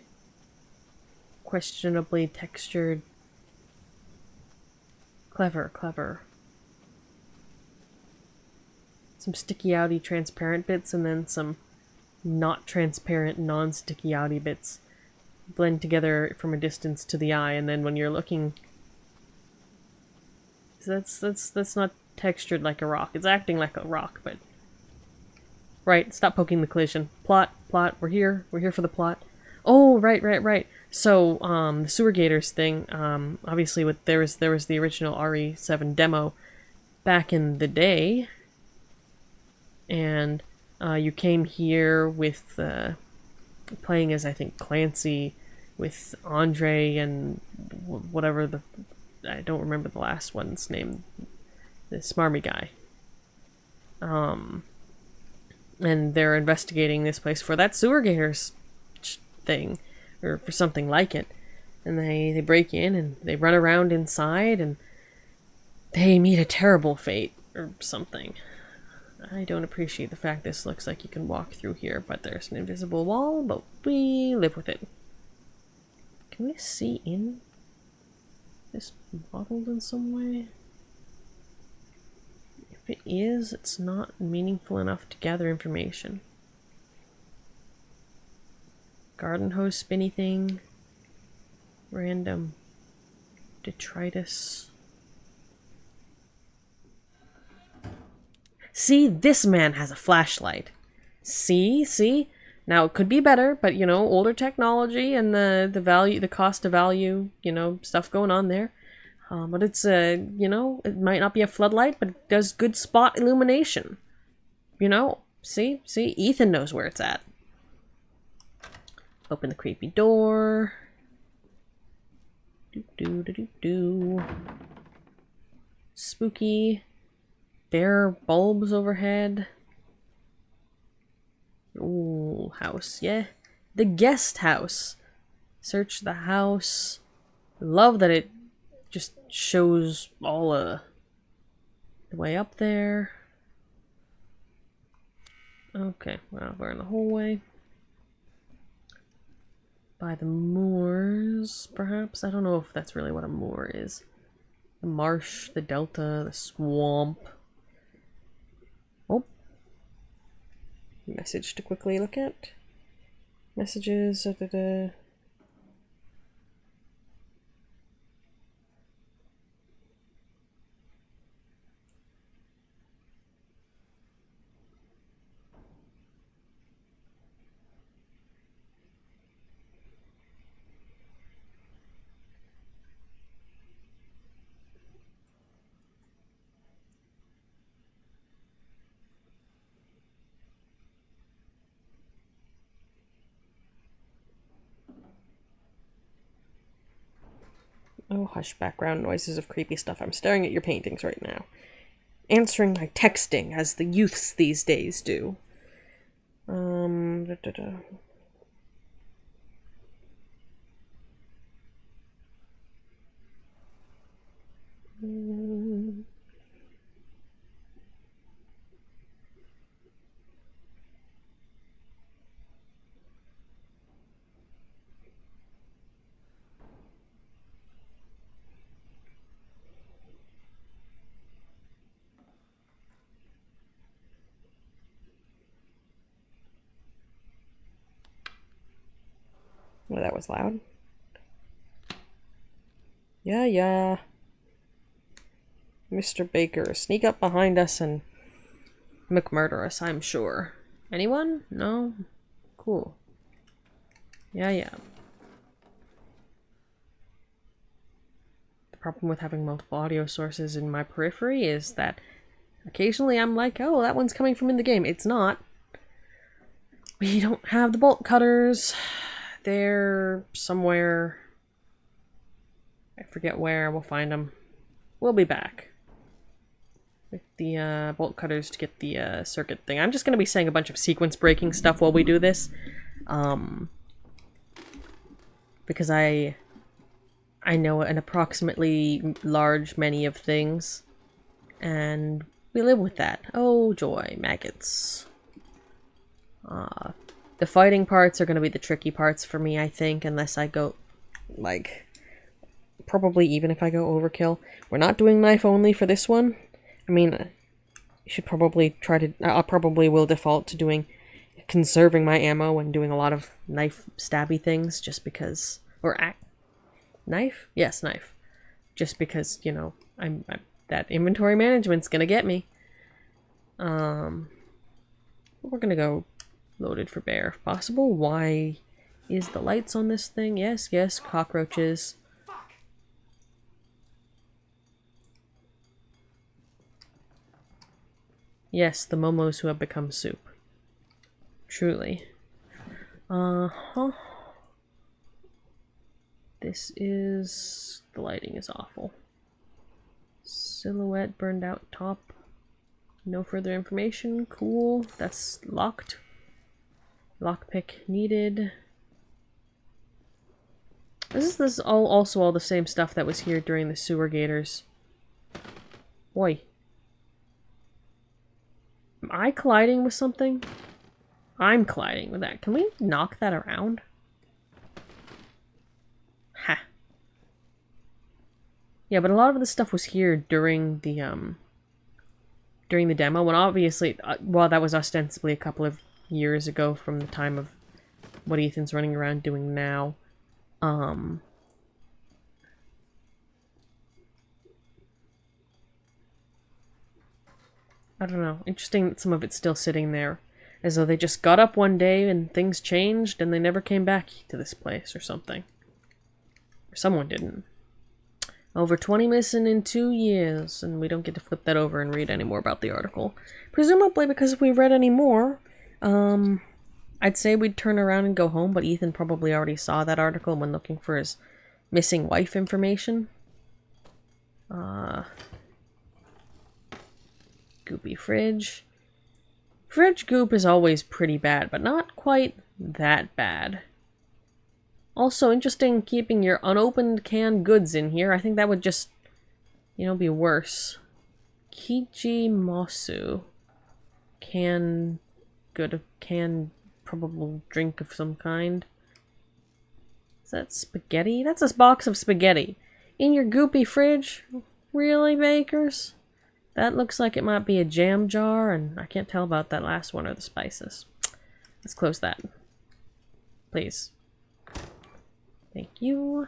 Questionably textured. Clever, clever. Some sticky outy transparent bits and then some not transparent non-sticky outy bits blend together from a distance to the eye, and then when you're looking, that's not textured like a rock. It's acting like a rock, but right. Stop poking the collision. Plot. We're here for the plot. Oh, right. So the sewer gators thing. Obviously, there was the original RE7 demo back in the day, and you came here with playing as, I think, Clancy with Andre and whatever I don't remember the last one's name. The smarmy guy. And they're investigating this place for that sewer gators thing, or for something like it. And they break in and they run around inside and they meet a terrible fate or something. I don't appreciate the fact this looks like you can walk through here, but there's an invisible wall, but we live with it. Can we see in this modeled in some way? If it is, it's not meaningful enough to gather information. Garden hose spinny thing. Random detritus. See, this man has a flashlight. See? Now, it could be better, but, you know, older technology and the cost of value, you know, stuff going on there. But it's, you know, it might not be a floodlight, but it does good spot illumination. You know, see? Ethan knows where it's at. Open the creepy door. Do. Spooky. Bare bulbs overhead. Ooh, house, yeah. The guest house. Search the house. Love that it just shows all the way up there. Okay, well, we're in the hallway. By the moors, perhaps? I don't know if that's really what a moor is. The marsh, the delta, the swamp. Oh. Message to quickly look at. Messages, Oh, hush, background noises of creepy stuff. I'm staring at your paintings right now. Answering my texting, as the youths these days do. Well, that was loud. Yeah. Mr. Baker, sneak up behind us and McMurder us, I'm sure. Anyone? No? Cool. Yeah. The problem with having multiple audio sources in my periphery is that occasionally I'm like, oh, that one's coming from in the game. It's not. We don't have the bolt cutters. They're somewhere. I forget where. We'll find them. We'll be back with the bolt cutters to get the circuit thing. I'm just going to be saying a bunch of sequence breaking stuff while we do this. Because I know an approximately large many of things. And we live with that. Oh joy, maggots. The fighting parts are going to be the tricky parts for me, I think, unless I go, like, probably even if I go overkill. We're not doing knife only for this one. I mean, you should probably try to, I probably will default to doing, conserving my ammo and doing a lot of knife stabby things, just because, knife? Yes, knife. Just because, you know, I'm that inventory management's going to get me. We're going to go loaded for bear if possible. Why is the lights on this thing? Yes, cockroaches. Yes, the momos who have become soup. Truly. This is... the lighting is awful. Silhouette burned out top. No further information. Cool. That's locked. Lockpick needed. This is also all the same stuff that was here during the sewer gators. Boy. Am I colliding with something? I'm colliding with that. Can we knock that around? Ha. Yeah, but a lot of the stuff was here during the demo, when obviously, well, that was ostensibly a couple of years ago from the time of what Ethan's running around doing now. I don't know. Interesting that some of it's still sitting there. As though they just got up one day and things changed and they never came back to this place or something. Or someone didn't. Over 20 missing in 2 years, and we don't get to flip that over and read any more about the article. Presumably because if we read any more, I'd say we'd turn around and go home, but Ethan probably already saw that article when looking for his missing wife information. Goopy fridge. Fridge goop is always pretty bad, but not quite that bad. Also, interesting keeping your unopened canned goods in here. I think that would just, you know, be worse. Kichi Mosu. Canned probable drink of some kind. Is that spaghetti? That's a box of spaghetti. In your goopy fridge? Really, Bakers? That looks like it might be a jam jar, and I can't tell about that last one or the spices. Let's close that. Please. Thank you.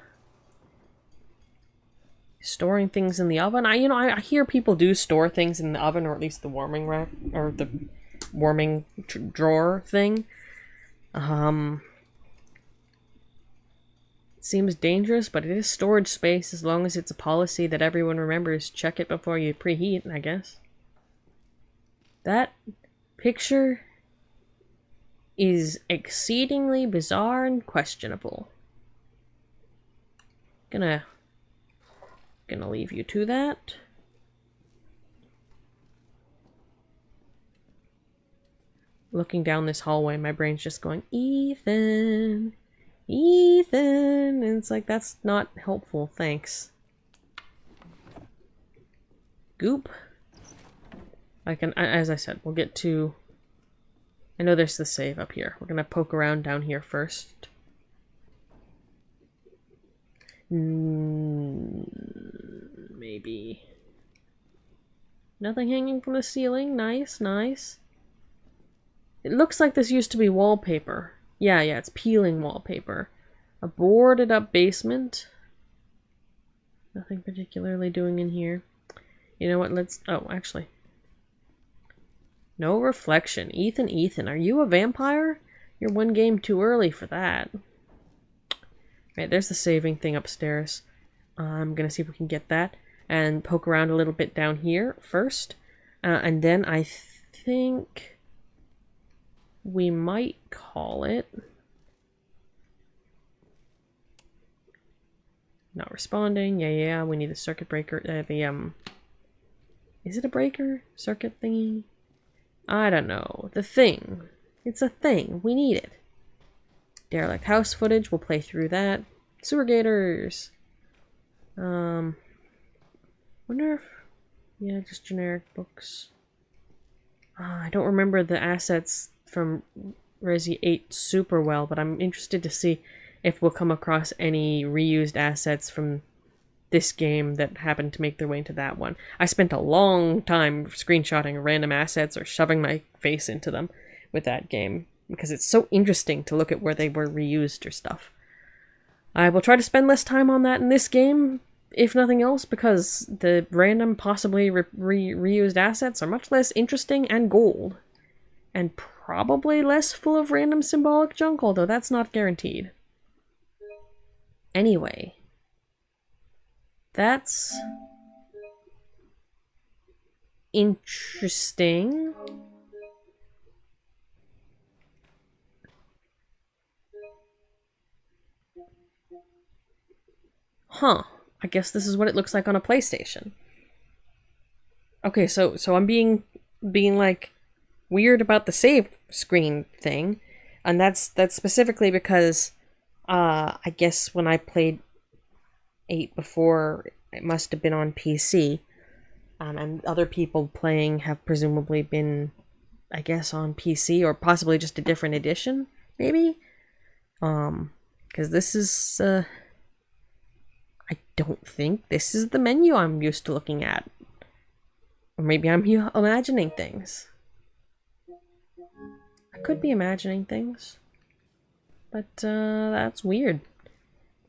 Storing things in the oven. I hear people do store things in the oven, or at least the warming rack, or the warming drawer thing. Seems dangerous, but it is storage space as long as it's a policy that everyone remembers. Check it before you preheat, I guess. That picture is exceedingly bizarre and questionable. Gonna leave you to that. Looking down this hallway, my brain's just going, Ethan, and it's like, that's not helpful, thanks. Goop. As I said, we'll get to, I know there's the save up here. We're gonna poke around down here first. Maybe. Nothing hanging from the ceiling. Nice, nice. It looks like this used to be wallpaper. Yeah, it's peeling wallpaper. A boarded up basement. Nothing particularly doing in here. You know what? Let's... Oh, actually. No reflection. Ethan, are you a vampire? You're one game too early for that. Right, there's the saving thing upstairs. I'm gonna see if we can get that. And poke around a little bit down here first. And then I think... we might call it... Not responding. Yeah, we need a circuit breaker. Is it a breaker? Circuit thingy? I don't know. The thing. It's a thing. We need it. Derelict house footage. We'll play through that. Sewer gators. Wonder if... Yeah, just generic books. I don't remember the assets from Resi 8 super well, but I'm interested to see if we'll come across any reused assets from this game that happened to make their way into that one. I spent a long time screenshotting random assets or shoving my face into them with that game, because it's so interesting to look at where they were reused or stuff. I will try to spend less time on that in this game, if nothing else, because the random, possibly reused assets are much less interesting and gold. And probably less full of random symbolic junk, although that's not guaranteed. Anyway, that's interesting. Huh. I guess this is what it looks like on a PlayStation. Okay, so I'm being like weird about the save screen thing, and that's specifically because I guess when I played 8 before, it must have been on PC, and other people playing have presumably been, I guess, on PC, or possibly just a different edition, maybe? Because this is, I don't think this is the menu I'm used to looking at. Or maybe I'm imagining things. I could be imagining things. But, that's weird.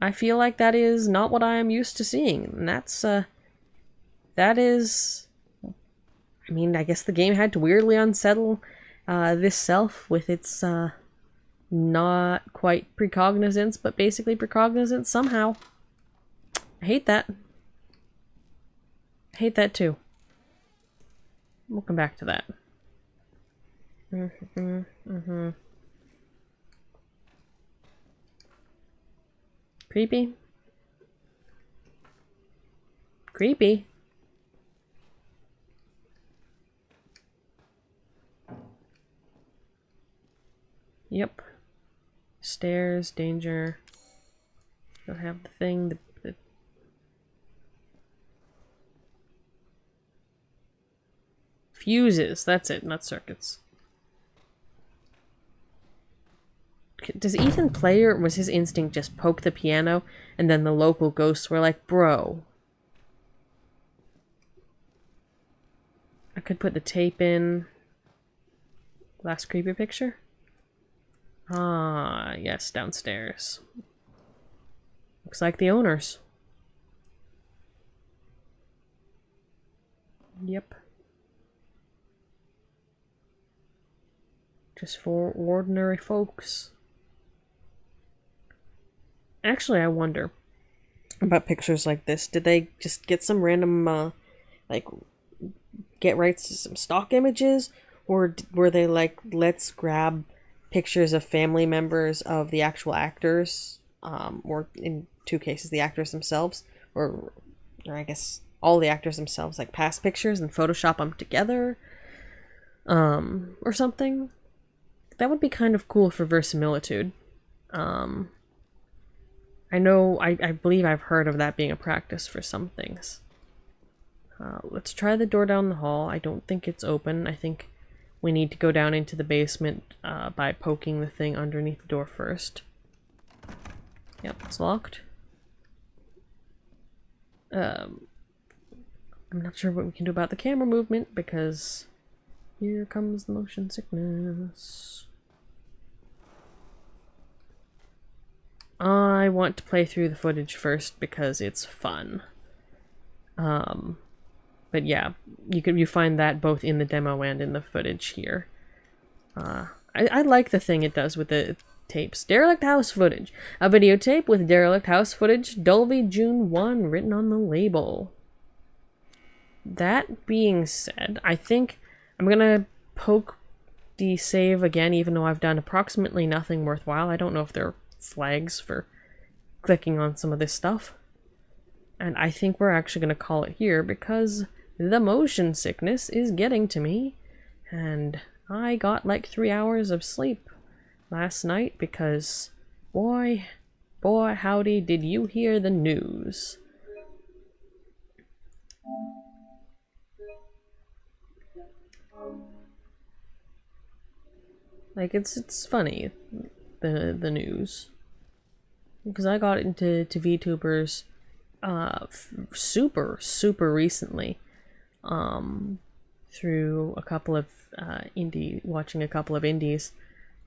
I feel like that is not what I am used to seeing. And that is... I mean, I guess the game had to weirdly unsettle this self with its, not quite precognizance, but basically precognizance somehow. I hate that. I hate that too. We'll come back to that. Creepy. Creepy. Yep. Stairs, danger. Don't have the thing, the fuses, that's it, not circuits. Does Ethan play, or was his instinct just poke the piano and then the local ghosts were like, bro? I could put the tape in. Last creepy picture? Ah, yes, downstairs. Looks like the owners. Yep. Just for ordinary folks. Actually, I wonder about pictures like this. Did they just get some random, like, get rights to some stock images? Or were they like, let's grab pictures of family members of the actual actors, or in 2 cases, the actors themselves, or I guess all the actors themselves, like past pictures, and Photoshop them together, or something? That would be kind of cool for verisimilitude. I know, I believe I've heard of that being a practice for some things. Let's try the door down the hall. I don't think it's open. I think we need to go down into the basement by poking the thing underneath the door first. Yep, it's locked. I'm not sure what we can do about the camera movement, because here comes the motion sickness. I want to play through the footage first because it's fun. But yeah, you find that both in the demo and in the footage here. I like the thing it does with the tapes. Derelict house footage. A videotape with derelict house footage, Dolby June 1, written on the label. That being said, I think I'm gonna poke the save again, even though I've done approximately nothing worthwhile. I don't know if there are flags for clicking on some of this stuff. And I think we're actually gonna call it here because the motion sickness is getting to me, and I got like 3 hours of sleep last night because, boy, howdy, did you hear the news? Like, it's funny, the news, because I got into VTubers super recently, through a couple of watching a couple of indies,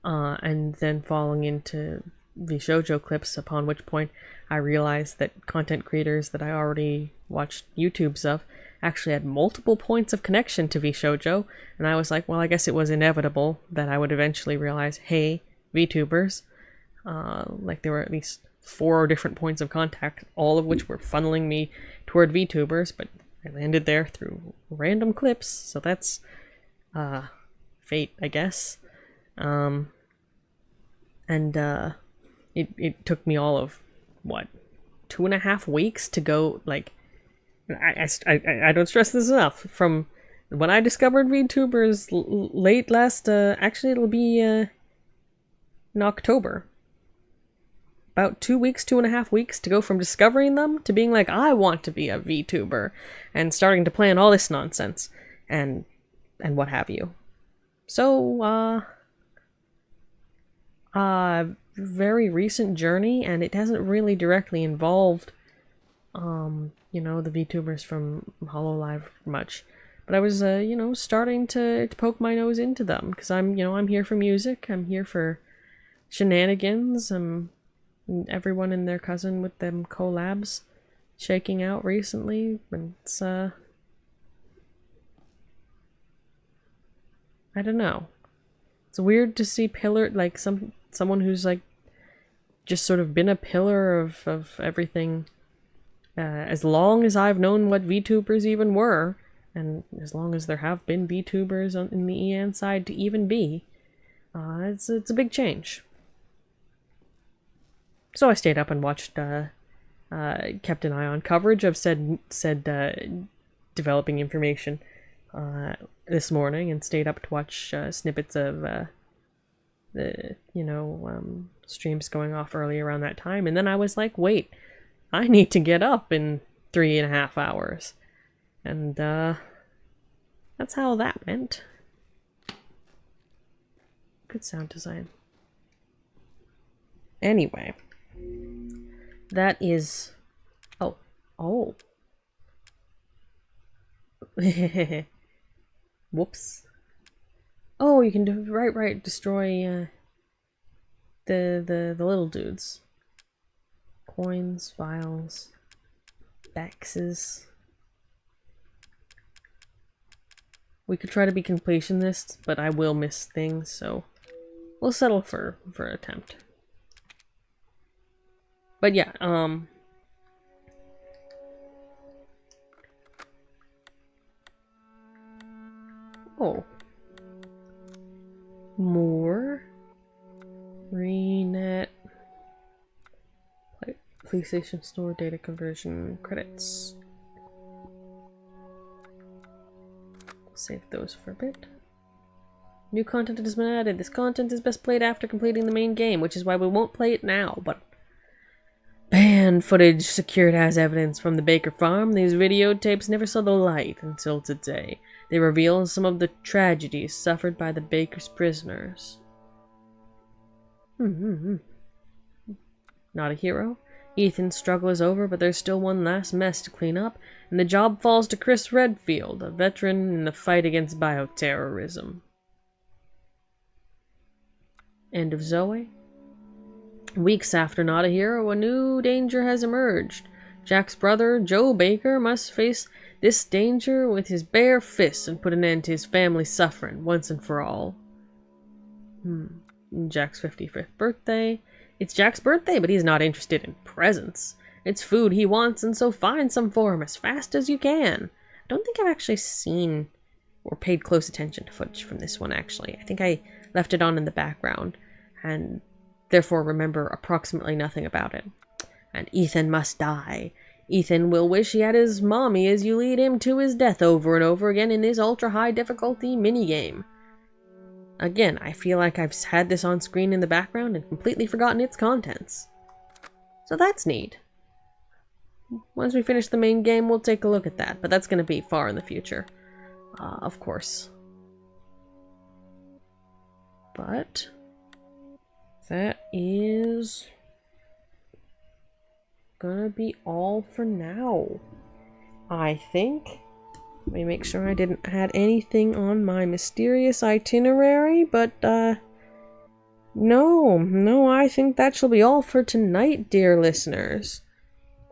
and then falling into VShojo clips, upon which point I realized that content creators that I already watched YouTubes of actually had multiple points of connection to VShojo, and I was like, well, I guess it was inevitable that I would eventually realize, hey, VTubers, like there were at least 4 different points of contact, all of which were funneling me toward VTubers, but I landed there through random clips, so that's fate, I guess. It took me all of, what, 2.5 weeks to go, like, I don't stress this enough, from when I discovered VTubers late last, actually it'll be in October. About 2.5 weeks to go from discovering them to being like, I want to be a VTuber, and starting to plan all this nonsense, and what have you. So, very recent journey, and it hasn't really directly involved, you know, the VTubers from HoloLive much. But I was, you know, starting to poke my nose into them, because I'm here for music, I'm here for shenanigans, everyone and their cousin with them collabs shaking out recently, and it's, I don't know. It's weird to see like someone who's like just sort of been a pillar of everything as long as I've known what VTubers even were, and as long as there have been VTubers in the EN side to even be. It's a big change. So I stayed up and watched, kept an eye on coverage of said developing information this morning, and stayed up to watch snippets of the streams going off early around that time, and then I was like, wait, I need to get up in 3.5 hours, and that's how that went. Good sound design. Anyway, that is... Oh. Whoops. Oh, you can destroy the little dudes. Coins, files, baxes. We could try to be completionists, but I will miss things, so we'll settle for an attempt. But yeah, oh. More. Renet. PlayStation Store data conversion credits. Save those for a bit. New content has been added. This content is best played after completing the main game, which is why we won't play it now, but... Banned footage secured as evidence from the Baker farm. These videotapes never saw the light until today. They reveal some of the tragedies suffered by the Baker's prisoners. Not a hero? Ethan's struggle is over, but there's still one last mess to clean up, and the job falls to Chris Redfield, a veteran in the fight against bioterrorism. End of Zoe. Weeks after Not a Hero, a new danger has emerged. Jack's brother, Joe Baker, must face this danger with his bare fists and put an end to his family's suffering once and for all. Jack's 55th birthday. It's Jack's birthday, but he's not interested in presents. It's food he wants, and so find some for him as fast as you can. I don't think I've actually seen or paid close attention to footage from this one, actually. I think I left it on in the background, and therefore remember approximately nothing about it. And Ethan must die. Ethan will wish he had his mommy as you lead him to his death over and over again in this ultra-high difficulty minigame. Again, I feel like I've had this on screen in the background and completely forgotten its contents. So that's neat. Once we finish the main game, we'll take a look at that, but that's going to be far in the future. Of course. But that is gonna be all for now, I think. Let me make sure I didn't add anything on my mysterious itinerary, but no, I think that shall be all for tonight, dear listeners.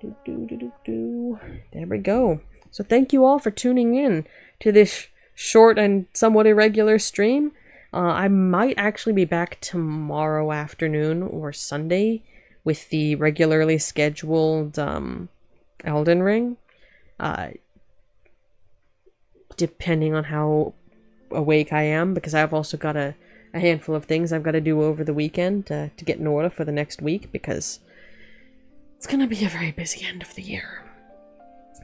There we go. So thank you all for tuning in to this short and somewhat irregular stream. I might actually be back tomorrow afternoon or Sunday with the regularly scheduled Elden Ring. Depending on how awake I am, because I've also got a handful of things I've got to do over the weekend to get in order for the next week, because it's gonna be a very busy end of the year.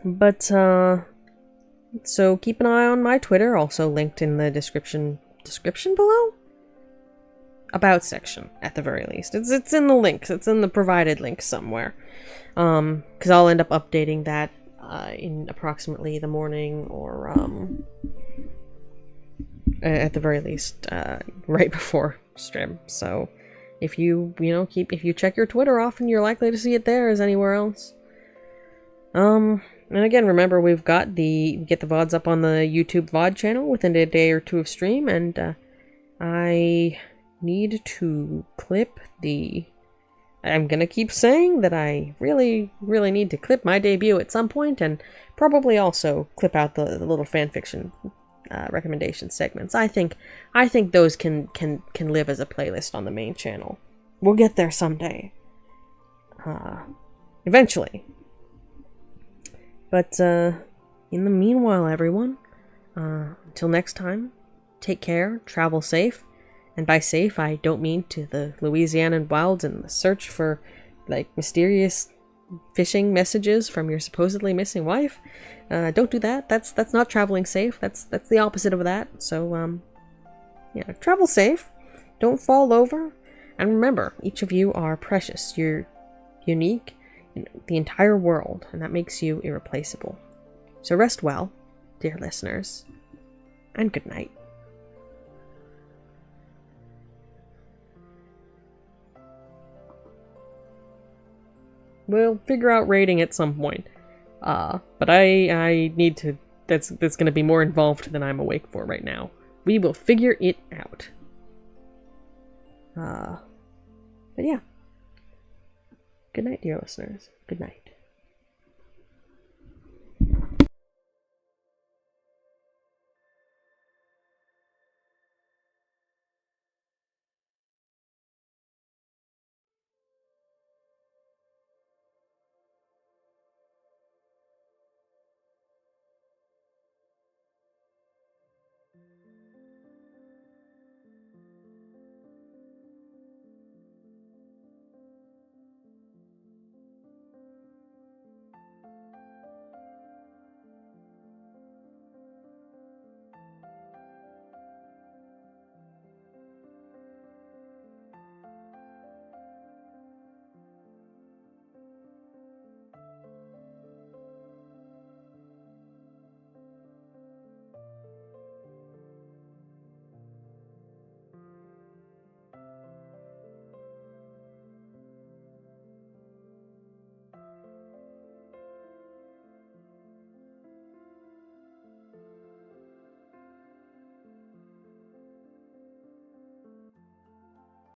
But, so keep an eye on my Twitter, also linked in the description below? About section, at the very least. It's in the links, it's in the provided link somewhere. Because I'll end up updating that in approximately the morning, or at the very least right before stream. So if you check your Twitter often, you're likely to see it there as anywhere else. And again, remember, we've got get the VODs up on the YouTube VOD channel within a day or two of stream, and I need to clip I'm gonna keep saying that I really need to clip my debut at some point, and probably also clip out the little fanfiction recommendation segments. I think those can live as a playlist on the main channel. We'll get there someday. Eventually. But in the meanwhile, everyone, until next time, take care, travel safe. And by safe, I don't mean to the Louisianan wilds and the search for, like, mysterious phishing messages from your supposedly missing wife. Don't do that. That's not traveling safe. That's the opposite of that. So, yeah, travel safe. Don't fall over. And remember, each of you are precious. You're unique in the entire world, and that makes you irreplaceable. So rest well, dear listeners, and good night. We'll figure out rating at some point. But I need to... That's going to be more involved than I'm awake for right now. We will figure it out. But yeah. Good night, dear listeners. Good night.